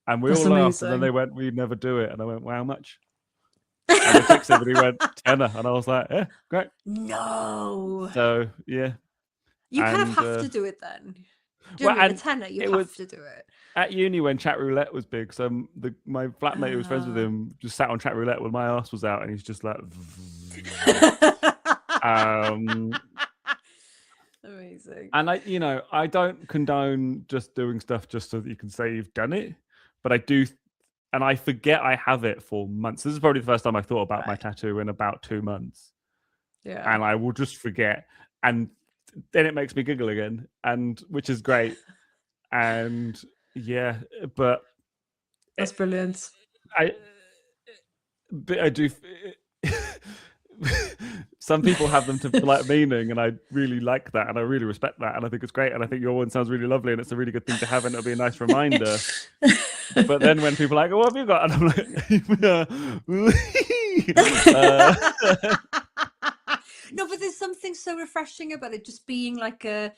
And we all laughed, and then they went, "We'd never do it." And I went, "Well, how much?" And the chick said, and he went, "tenner." And I was like, "Yeah, great." No. So, yeah. You kind of have to do it then. Do you know what I mean? A tenner, you have to do it. At uni when chat roulette was big, so my flatmate who was friends with him just sat on chat roulette when my ass was out, and he's just like, amazing. And I don't condone just doing stuff just so that you can say you've done it, but I do, and I forget I have it for months. This is probably the first time I thought about my tattoo in about 2 months. Yeah, and I will just forget, and then it makes me giggle again, and which is great. And yeah, but that's brilliant. But I do. Some people have them to polite meaning, and I really like that, and I really respect that, and I think it's great, and I think your one sounds really lovely, and it's a really good thing to have, and it'll be a nice reminder. But then when people are like, "What have you got?" and I'm like, no, but there's something so refreshing about it just being like an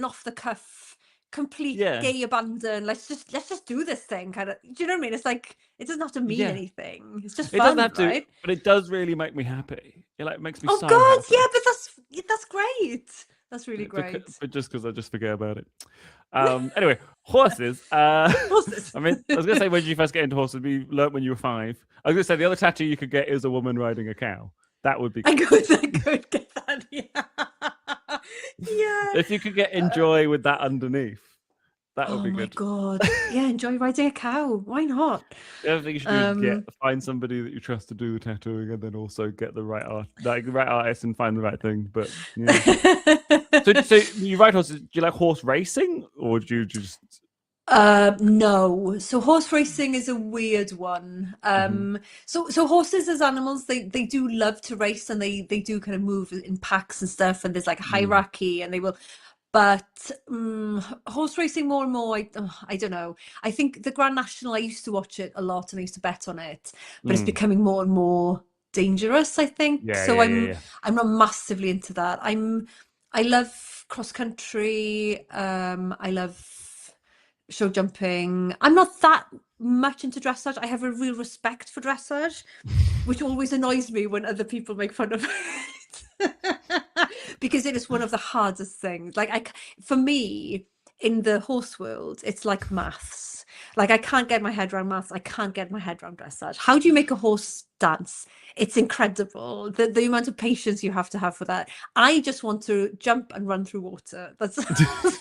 off the cuff, complete gay abandon. Let's just do this thing, kind of. Do you know what I mean? It's like it doesn't have to mean anything. It's just fun, it doesn't have to, right? but it does really make me happy. It like makes me. Oh so God, happy. yeah, but that's great. That's really great. But just because I just forget about it. Anyway, horses. Horses. I mean, I was going to say, when did you first get into horses? We learnt when you were 5. I was going to say the other tattoo you could get is a woman riding a cow. That would be cool. I could get that, yeah. Yeah. If you could get enjoy with that underneath, that would be good. Oh my God. Yeah, enjoy riding a cow. Why not? The other thing you should do is find somebody that you trust to do the tattooing, and then also get the right artist and find the right thing. But yeah. So you ride horses. Do you like horse racing, or do you just? No. So horse racing is a weird one. So horses as animals, they do love to race, and they do kind of move in packs and stuff, and there's like a hierarchy, and they will. But horse racing more and more, I don't know. I think the Grand National, I used to watch it a lot, and I used to bet on it, but it's becoming more and more dangerous, I think. I'm not massively into that. I love cross country. I love show jumping. I'm not that much into dressage. I have a real respect for dressage, which always annoys me when other people make fun of it. Because it is one of the hardest things. Like for me, in the horse world, it's like maths. Like I can't get my head around maths. I can't get my head around dressage. How do you make a horse dance? It's incredible. The amount of patience you have to have for that. I just want to jump and run through water. That's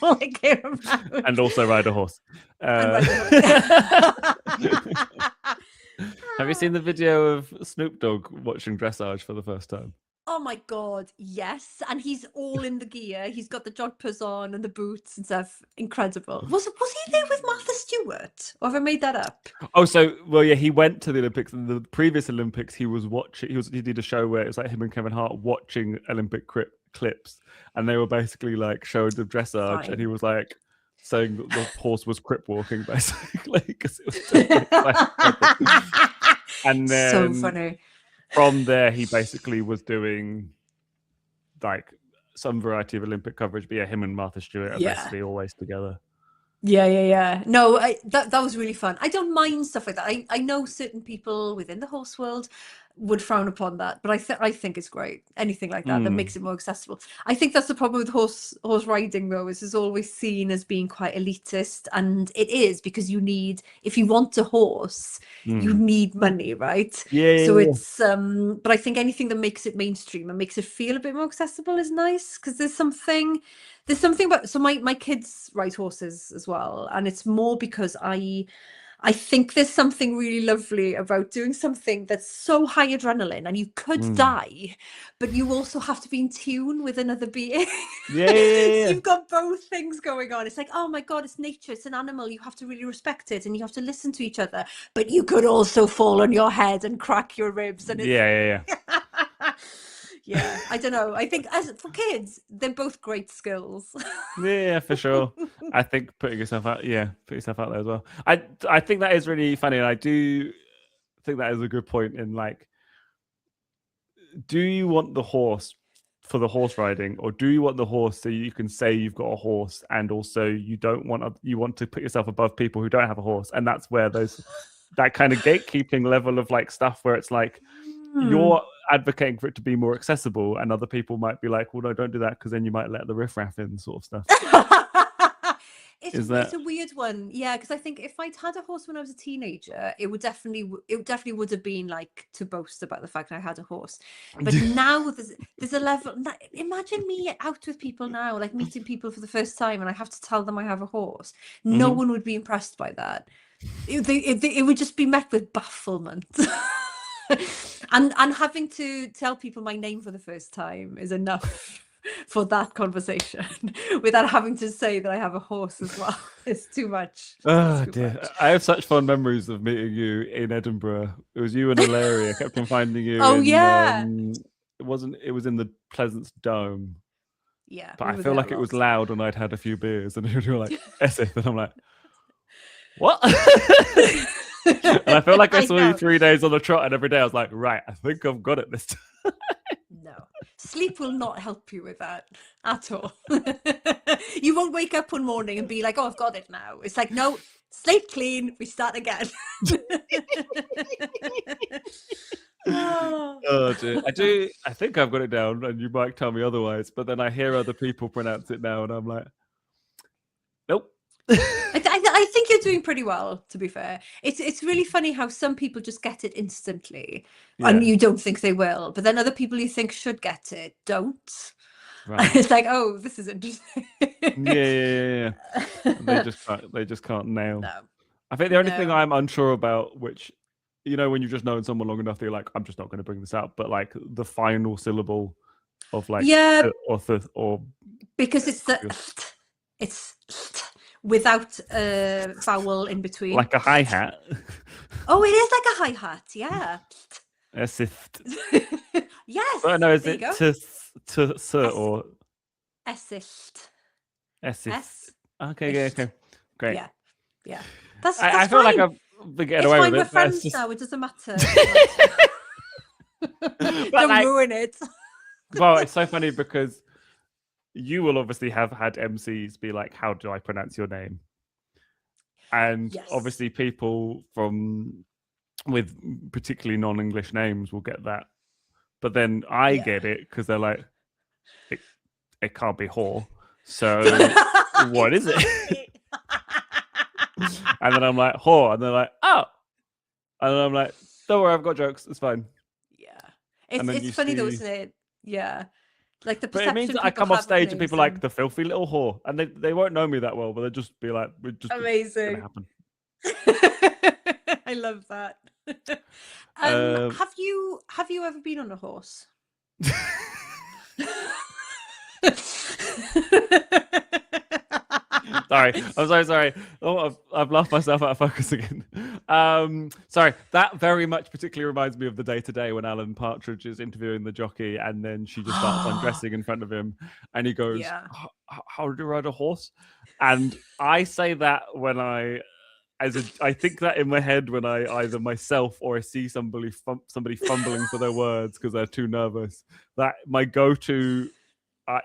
all I care about. And also ride a horse. Have you seen the video of Snoop Dogg watching dressage for the first time? Oh my God, yes. And he's all in the gear. He's got the jodhpurs on and the boots and stuff. Incredible. Was he there with Martha Stewart? Or have I made that up? Oh, he went to the Olympics. In the previous Olympics, he was watching. He did a show where it was like him and Kevin Hart watching Olympic clips, and they were basically like showing the dressage, and he was like saying that the horse was crip walking, basically, because it was just like, and then so funny. From there, he basically was doing like some variety of Olympic coverage. But yeah, him and Martha Stewart are basically always together. Yeah. No, that was really fun. I don't mind stuff like that. I know certain people within the horse world would frown upon that, but I think it's great. Anything like that that makes it more accessible. I think that's the problem with horse riding, though, is it's always seen as being quite elitist, and it is, because if you want a horse, you need money, right? So it's but I think anything that makes it mainstream and makes it feel a bit more accessible is nice, because there's something about, so my kids ride horses as well, and it's more because I think there's something really lovely about doing something that's so high adrenaline, and you could die, but you also have to be in tune with another being. So you've got both things going on. It's like, oh my God, it's nature, it's an animal. You have to really respect it, and you have to listen to each other, but you could also fall on your head and crack your ribs. And yeah, I don't know. I think for kids, they're both great skills. Yeah, for sure. I think put yourself out there as well. I think that is really funny, and I do think that is a good point in like, do you want the horse for the horse riding, or do you want the horse so you can say you've got a horse, and also you want to put yourself above people who don't have a horse? And that's where that kind of gatekeeping level of like stuff where it's like you're advocating for it to be more accessible, and other people might be like, well, no, don't do that, because then you might let the riffraff in, sort of stuff. It's a weird one, yeah, because I think if I'd had a horse when I was a teenager, it definitely would have been like to boast about the fact that I had a horse. But now there's a level. Imagine me out with people now, like meeting people for the first time, and I have to tell them I have a horse. No one would be impressed by that. It would just be met with bafflement. and having to tell people my name for the first time is enough for that conversation without having to say that I have a horse as well. It's too much. Oh dear. I have such fond memories of meeting you in Edinburgh. It was you and Hilaria. I kept on finding you. Oh, yeah. It was in the Pleasance Dome. Yeah. But I feel like it was loud and I'd had a few beers and you were like, Esyllt, and I'm like, what? And I feel like I saw you 3 days on the trot, and every day I was like, right, I think I've got it this time. No, sleep will not help you with that at all. You won't wake up one morning and be like, oh, I've got it now. It's like, no, slate clean, we start again. Oh dear. I think I've got it down, and you might tell me otherwise, but then I hear other people pronounce it now and I'm like, nope. I think you're doing pretty well, to be fair. It's really funny how some people just get it instantly and you don't think they will, but then other people you think should get it don't. Right. It's like, oh, this is interesting. Yeah. They just can't nail. No. I think the only thing I'm unsure about, which, you know, when you've just known someone long enough, you're like, I'm just not going to bring this up, but like the final syllable of like or because it's without a vowel in between, like a hi-hat. Oh, it is like a hi-hat, yeah. Esyllt. Yes. But no, is it to or Esyllt? Esyllt. Okay. Great. Yeah. That's I feel like I've been getting away with it. We're friends now. It doesn't matter. Don't ruin it. Well, it's so funny because you will obviously have had MCs be like, how do I pronounce your name? And obviously people with particularly non-English names will get that. But then I get it because they're like, it can't be Hoare. So what is it? And then I'm like, Hoare. And they're like, oh. And then I'm like, don't worry, I've got jokes. It's fine. Yeah. It's funny though, isn't it? Yeah. Like the perception. But it means that I come off stage and people are like, the filthy little Hoare, and they won't know me that well, but they'll just be like, amazing. Happen. I love that. Have you ever been on a horse? Sorry, I'm so sorry. Oh, I've laughed myself out of focus again. Sorry, that very much particularly reminds me of the day-to-day when Alan Partridge is interviewing the jockey, and then she just starts undressing in front of him, and he goes, "How do you ride a horse?" And I say that when I think that in my head when I either myself or I see somebody fumbling for their words because they're too nervous. That my go-to.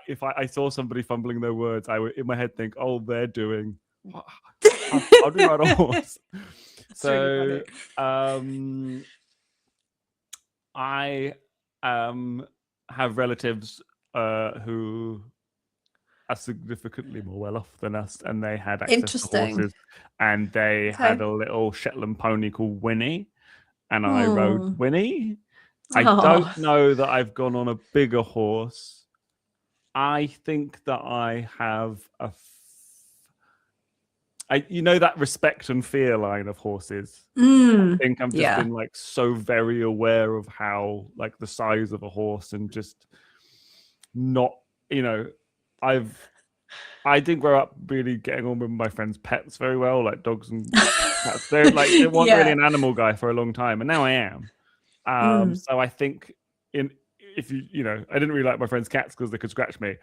If I saw somebody fumbling their words, I would in my head think, "Oh, they're doing. How do you ride a horse?" So, really I have relatives who are significantly more well off than us, and they had access to horses, and they had a little Shetland pony called Winnie, and I rode Winnie. I don't know that I've gone on a bigger horse. I think that I have that respect and fear line of horses. I think I've just been like so very aware of how like the size of a horse and just not, I didn't grow up really getting on with my friends' pets very well, like dogs and cats. They weren't really an animal guy for a long time, and now I am. So I think if I didn't really like my friends' cats because they could scratch me.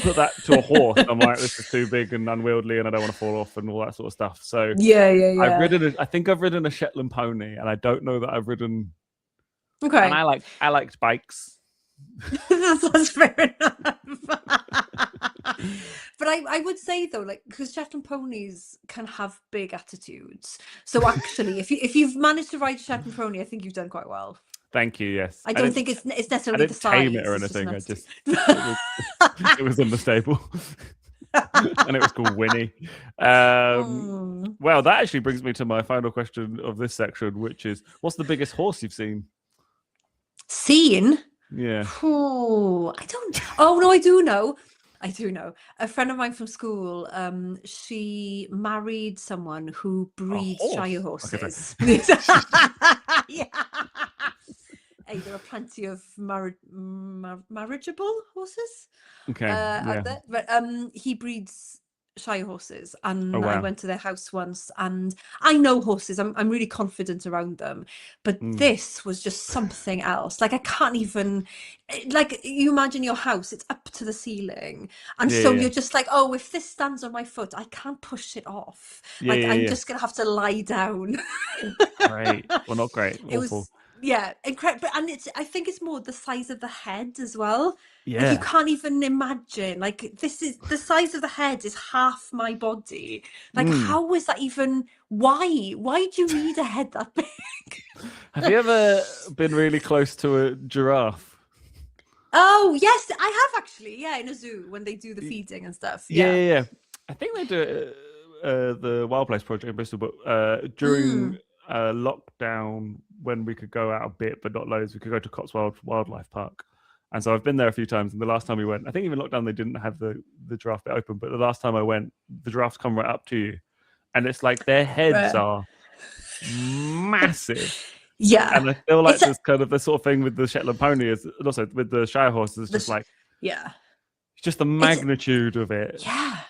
Put that to a horse, I'm like, this is too big and unwieldy, and I don't want to fall off and all that sort of stuff. So I think I've ridden a Shetland pony, and I don't know that I've ridden. Okay. And I liked bikes. That's fair enough. But I would say though, like, because Shetland ponies can have big attitudes. So actually, if you've managed to ride a Shetland pony, I think you've done quite well. Thank you. Yes, I don't think it's necessarily the size. Tame it or anything. It was in the stable. and it was called Winnie. Well, that actually brings me to my final question of this section, which is, what's the biggest horse you've seen? Seen? Yeah. Oh, I don't. Oh no, I do know. I do know. A friend of mine from school, she married someone who breeds Shire horses. Okay, yeah. Hey, there are plenty of marriageable horses. Okay. Out there. But he breeds Shire horses, and I went to their house once, and I know horses. I'm really confident around them, but this was just something else. Like I can't even, like you imagine your house, it's up to the ceiling, and so you're just like, oh, if this stands on my foot, I can't push it off. Like I'm just gonna have to lie down. Great. Well, not great. Awful. It was incredible, and I think it's more the size of the head as well. Yeah. Like you can't even imagine. Like this is the size of the head is half my body. Like how is that even? Why? Why do you need a head that big? Have you ever been really close to a giraffe? Oh yes, I have actually. Yeah, in a zoo when they do the feeding and stuff. Yeah. I think they do the Wild Place project in Bristol, but during lockdown, when we could go out a bit but not loads, we could go to Cotswold Wildlife Park. And so I've been there a few times, and the last time we went, I think even lockdown they didn't have the giraffe bit open, but the last time I went, the giraffes come right up to you, and it's like their heads are massive. Yeah, and I feel like there's kind of the sort of thing with the Shetland pony, is also with the Shire horses. It's just like it's just the magnitude of it. Yeah,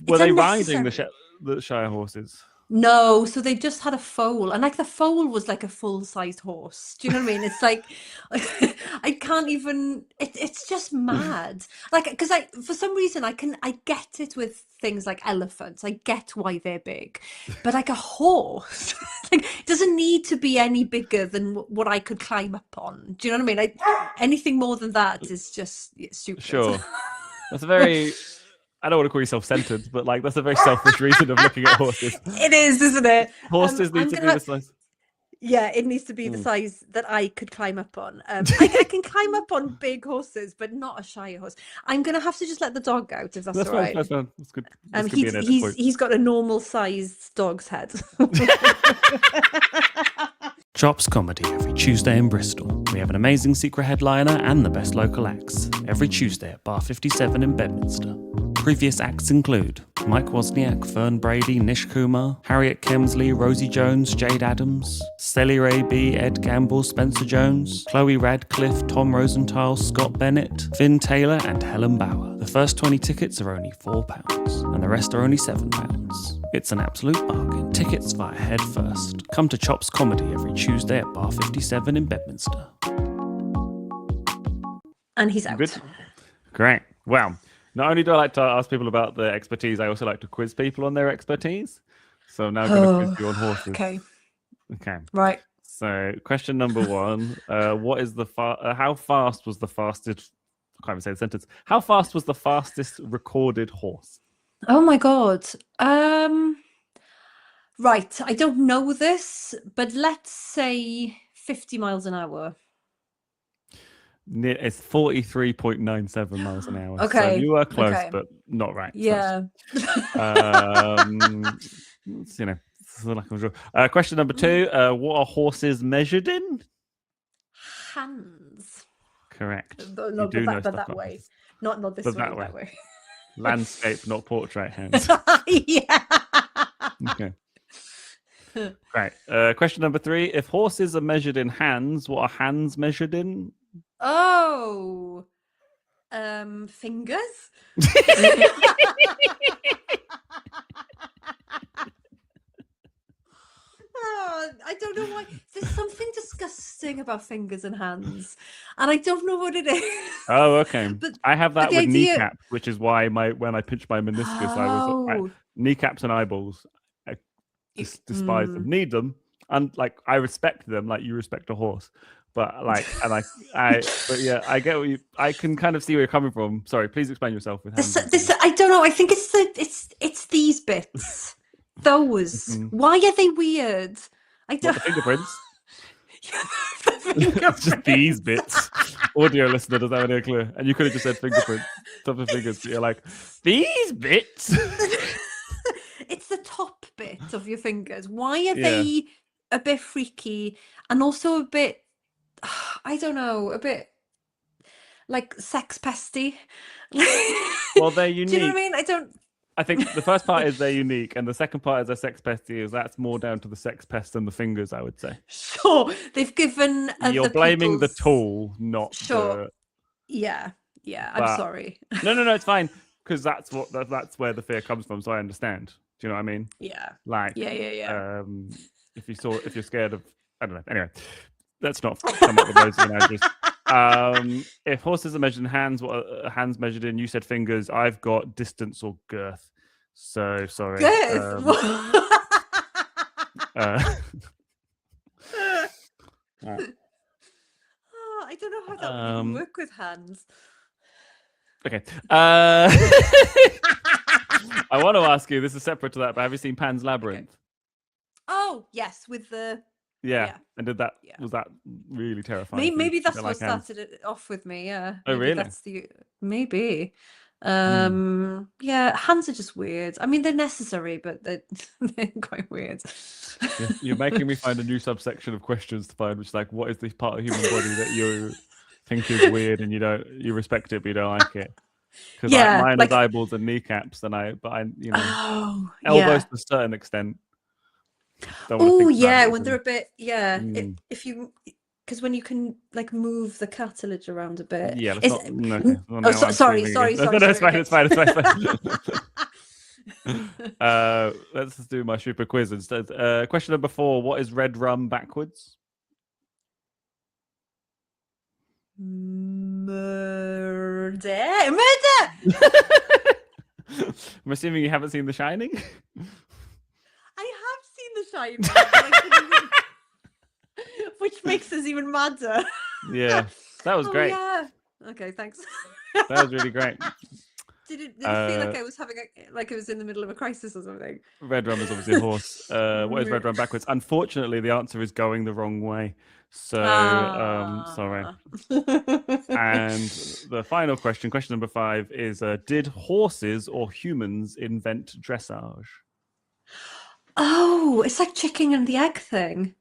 were they riding the Shire horses? No, so they just had a foal, and like the foal was like a full-sized horse. Do you know what I mean? It's like I can't even. It's just mad. Like because for some reason I get it with things like elephants. I get why they're big, but like a horse, like it doesn't need to be any bigger than what I could climb up on. Do you know what I mean? Like anything more than that is just stupid. Sure, that's a very. I don't want to call you self-centered, but like that's a very selfish reason of looking at horses. It is, isn't it? Horses need to be the size. Yeah, it needs to be the size that I could climb up on. I can climb up on big horses, but not a Shire horse. I'm going to have to just let the dog out, if that's all right. That's fine. That's good. He's got a normal-sized dog's head. Chops Comedy every Tuesday in Bristol. We have an amazing secret headliner and the best local acts. Every Tuesday at Bar 57 in Bedminster. Previous acts include Mike Wozniak, Fern Brady, Nish Kumar, Harriet Kemsley, Rosie Jones, Jade Adams, Sally Ray B, Ed Gamble, Spencer Jones, Chloe Radcliffe, Tom Rosenthal, Scott Bennett, Finn Taylor and Helen Bauer. The first 20 tickets are only £4 and the rest are only £7. It's an absolute bargain. Tickets via Head First. Come to Chops Comedy every Tuesday at Bar 57 in Bedminster. And he's out. Good. Great. Well, not only do I like to ask people about their expertise, I also like to quiz people on their expertise. So I'm now going to quiz you on horses. Okay. Right. So question number one, what is the how fast was the fastest, I can't even say the sentence. How fast was the fastest recorded horse? Oh my God. Right. I don't know this, but let's say 50 miles an hour. It's 43.97 miles an hour. Okay. So you are close, but not right. Yeah. Question number two, what are horses measured in? Hands. Correct. No, but that way. Not this way, that way. Landscape, not portrait hands. Yeah. Okay. Right. Question number three, if horses are measured in hands, what are hands measured in? Oh, fingers. I don't know why. There's something disgusting about fingers and hands, and I don't know what it is. Oh, okay. But I have that with kneecaps, which is why when I pinched my meniscus, I was kneecaps and eyeballs. I despise them, need them, and like I respect them, like you respect a horse. But like, and but yeah, I get what I can kind of see where you're coming from. Sorry, please explain yourself with hands. I don't know. I think it's these bits. Those. Mm-hmm. Why are they weird? I don't. What, the fingerprints. The fingerprints. Just these bits. audio listener doesn't have any clue. And you could have just said fingerprints, top of fingers, but you're like, these bits. It's the top bit of your fingers. Why are Yeah. they a bit freaky and also a bit, I don't know, a bit like sex pesty? Well, they're unique. Do you know what I mean? I think the first part is they're unique, and the second part is they're sex pesty. That's more down to the sex pest than the fingers, I would say. Sure, they've given You're blaming the tool, not Sure. the... Yeah, But- I'm sorry. No, it's fine, because that's where the fear comes from. So I understand. Do you know what I mean? Yeah. Like, Yeah. if you're scared of, I don't know. Anyway, let's not come up with those images. If horses are measured in hands, what are hands measured in? You said fingers. I've got distance or girth. So sorry. Girth. Oh, I don't know how that would even work with hands. Okay. I want to ask you. This is separate to that, but have you seen Pan's Labyrinth? Okay. Oh yes, with the Yeah. And did that? Yeah. Was that really terrifying? for you? maybe that's Don't what like hands? started it off with me. Yeah. Oh, Maybe really? That's maybe. Yeah, hands are just weird. I mean, they're necessary, but they're quite weird. You're making me find a new subsection of questions to find, which is like, what is this part of the human body that you think is weird and you respect it but you don't like it? Because Yeah, mine like- has eyeballs and kneecaps, and elbows yeah. to a certain extent. Don't wanna Oh think about yeah, it, when they're a bit Mm. if you because when you can like move the cartilage around a bit. Yeah, let's It's- not. No, okay. Well, Oh, now I'm sorry. screaming again. No, it's sorry, fine. okay. It's fine. Let's just do my super quiz instead. Question number 4: what is red rum backwards? Murder. I'm assuming you haven't seen The Shining. I have seen The Shining, but I couldn't even- which makes us even madder. Yeah, that was Oh, great. Yeah. Okay, thanks. That was really great. Did it feel like I was having like it was in the middle of a crisis or something? Red rum is obviously a horse. What is red rum backwards? Unfortunately, the answer is going the wrong way. So, sorry. And the final question number 5, is: did horses or humans invent dressage? Oh, it's like chicken and the egg thing.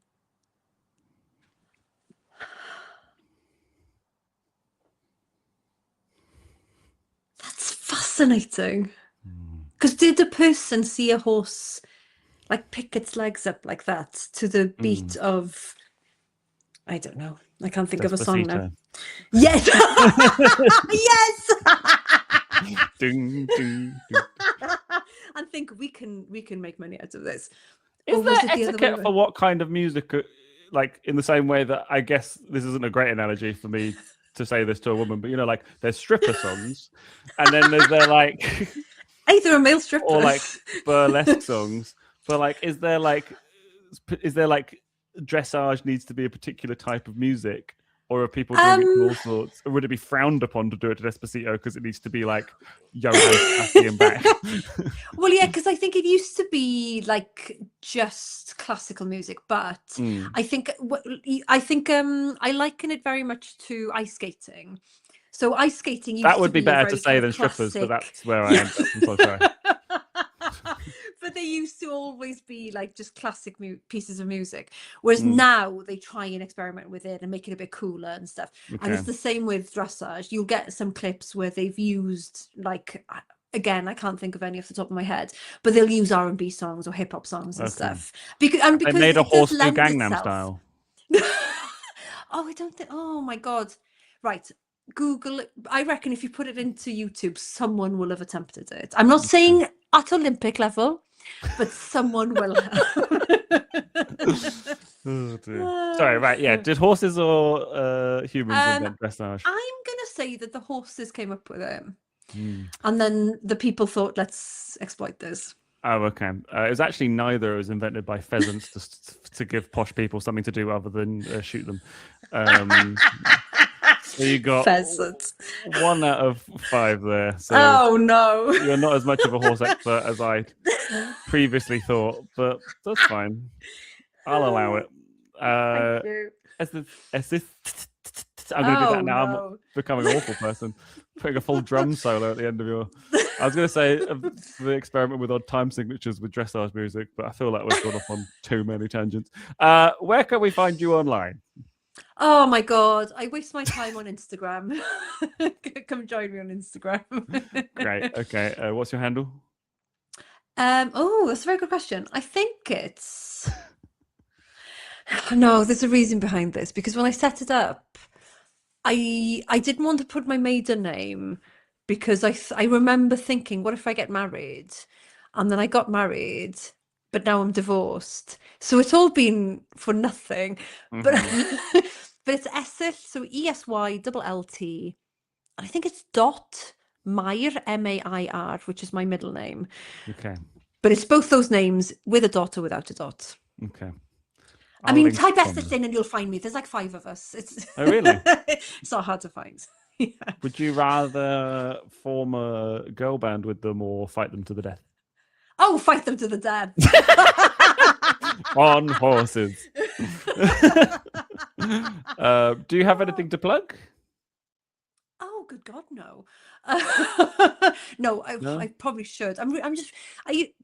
That's fascinating. Because did a person see a horse like pick its legs up like that to the beat of, I don't know, I can't think of a song now. Yes. Yes. Ding, ding, ding. I think we can make money out of this. Is Or was there it the other way etiquette for around? what kind of music? Like in the same way that, I guess this isn't a great analogy for me to say this to a woman, but like there's stripper songs, and then there's like Either a male stripper or like burlesque songs. But like, is there like dressage needs to be a particular type of music, or are people doing it from all sorts? Or would it be frowned upon to do it to Despacito because it needs to be like Johann Sebastian Bach? Well, yeah, because I think it used to be like just classical music, but I think I liken it very much to ice skating. So ice skating used That would to be better to very say kind of than strippers, but classic. that's where I end up. I'm so sorry. But they used to always be like just classic pieces of music, whereas now they try and experiment with it and make it a bit cooler and stuff. And it's the same with dressage. You'll get some clips where they've used like, again, I can't think of any off the top of my head, but they'll use R&B songs or hip hop songs and stuff because They made a it does horse do lend Gangnam itself. Style. Oh, I don't think. Oh my God! Right, Google it. I reckon if you put it into YouTube, someone will have attempted it. I'm not saying at Olympic level, but someone will have. Oh, dear. Sorry, right? Yeah, did horses or humans invent dressage? I'm gonna say that the horses came up with it, and then the people thought, let's exploit this. Oh, okay. It was actually neither. It was invented by pheasants to give posh people something to do other than shoot them. So you got Pheasants. 1 out of 5 there. So Oh no! you're not as much of a horse expert as I previously thought, but that's fine. I'll allow it. Thank you. Esyllt I'm going to do that now. no. I'm becoming an awful person. Putting a full drum solo at the end of your... I was going to say the experiment with odd time signatures with dressage music, but I feel like we've gone off on too many tangents. Where can we find you online? Oh my God, I waste my time on Instagram. Come join me on Instagram. Great. Okay. What's your handle? Oh, that's a very good question. I think it's... No, there's a reason behind this, because when I set it up, I didn't want to put my maiden name because I remember thinking, what if I get married? And then I got married, but now I'm divorced. So it's all been for nothing. But but it's Esyllt, so ESYLLT. I think it's Mair, MAIR, which is my middle name. Okay. But it's both those names with a dot or without a dot. Okay. I mean, type Esyllt in and you'll find me. There's like 5 of us. Oh, really? It's not hard to find. Yeah. Would you rather form a girl band with them or fight them to the death? Oh, fight them to the death. On horses. Do you have anything to plug? Oh, good God, no. No, I probably should.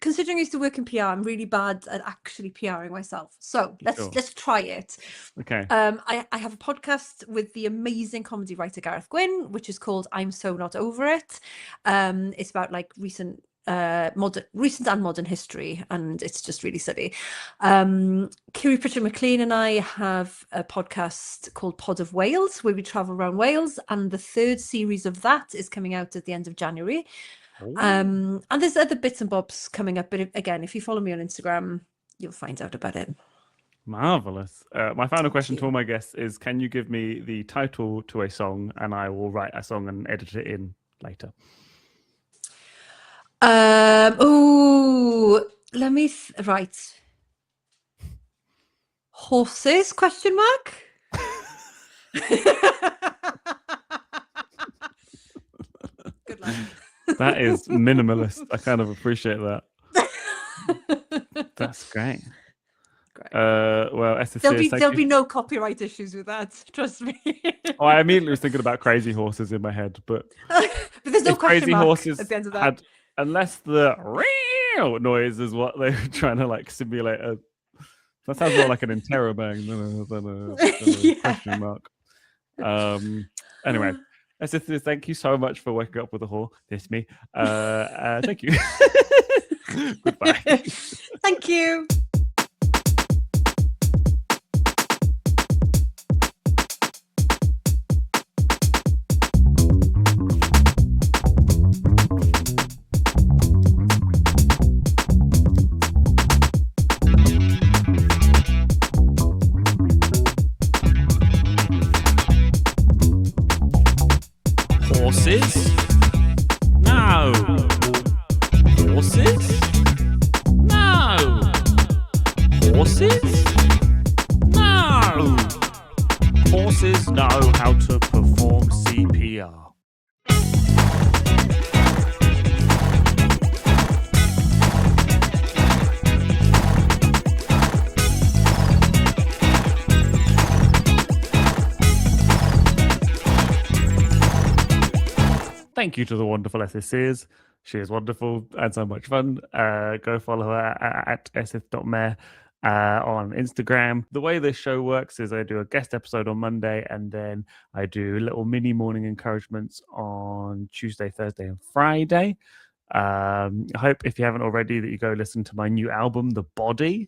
Considering I used to work in PR, I'm really bad at actually PRing myself. So let's try it. Okay. I have a podcast with the amazing comedy writer Gareth Gwynn, which is called I'm So Not Over It. It's about like recent and modern history, and it's just really silly. Kiri Pritchard McLean and I have a podcast called Pod of Wales, where we travel around Wales, and the 3rd series of that is coming out at the end of January. And there's other bits and bobs coming up, but again, if you follow me on Instagram, you'll find out about it. Marvelous. My final question to all my guests is, can you give me the title to a song, and I will write a song and edit it in later? Let me right. Horses? Question mark. Good luck. That is minimalist. I kind of appreciate that. That's great. Well, Esyllt Sears, there'll be no copyright issues with that. Trust me. I immediately was thinking about Crazy Horses in my head, but there's no question Crazy mark Horses at the end of that. Unless the real noise is what they're trying to like simulate. That sounds more like an interrobang than a question mark. Anyway, Esyllt Sears, thank you so much for waking up with a whore. This me. Thank you. Goodbye. Thank you. Horses? No. Horses? No. Horses? No. Horses know how to perform CPR. Thank you to the wonderful Esyllt Sears. She is wonderful and so much fun. Go follow her at esyllt.mare on Instagram. The way this show works is I do a guest episode on Monday, and then I do little mini morning encouragements on Tuesday, Thursday, and Friday. I hope, if you haven't already, that you go listen to my new album, The Body,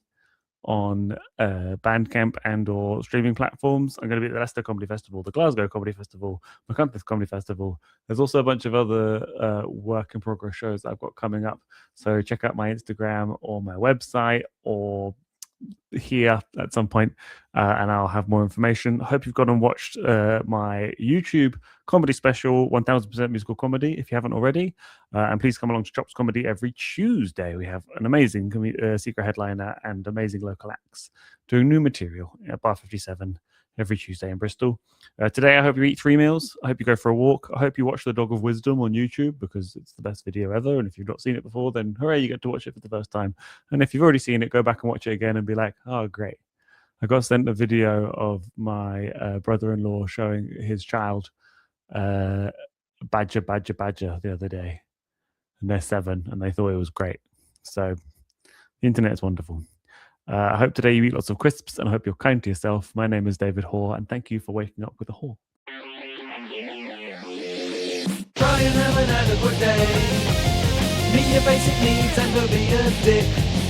on Bandcamp and or streaming platforms. I'm going to be at the Leicester Comedy Festival, the Glasgow Comedy Festival, Macuntheth Comedy Festival. There's also a bunch of other work in progress shows that I've got coming up. So check out my Instagram or my website or here at some point, and I'll have more information. I hope you've gone and watched my YouTube comedy special, 1000% Musical Comedy, if you haven't already. And please come along to Chops Comedy every Tuesday. We have an amazing secret headliner and amazing local acts doing new material at Bar 57 every Tuesday in Bristol. Today, I hope you eat 3 meals. I hope you go for a walk. I hope you watch The Dog of Wisdom on YouTube, because it's the best video ever. And if you've not seen it before, then hooray, you get to watch it for the first time. And if you've already seen it, go back and watch it again and be like, oh, great. I got sent a video of my brother-in-law showing his child Badger the other day, and they're 7, and they thought it was great. So the internet is wonderful. I hope today you eat lots of crisps, and I hope you're kind to yourself. My name is David Hoare, and thank you for waking up with a Hoare. Try and have an adequate day. Meet your basic needs and don't be a dick.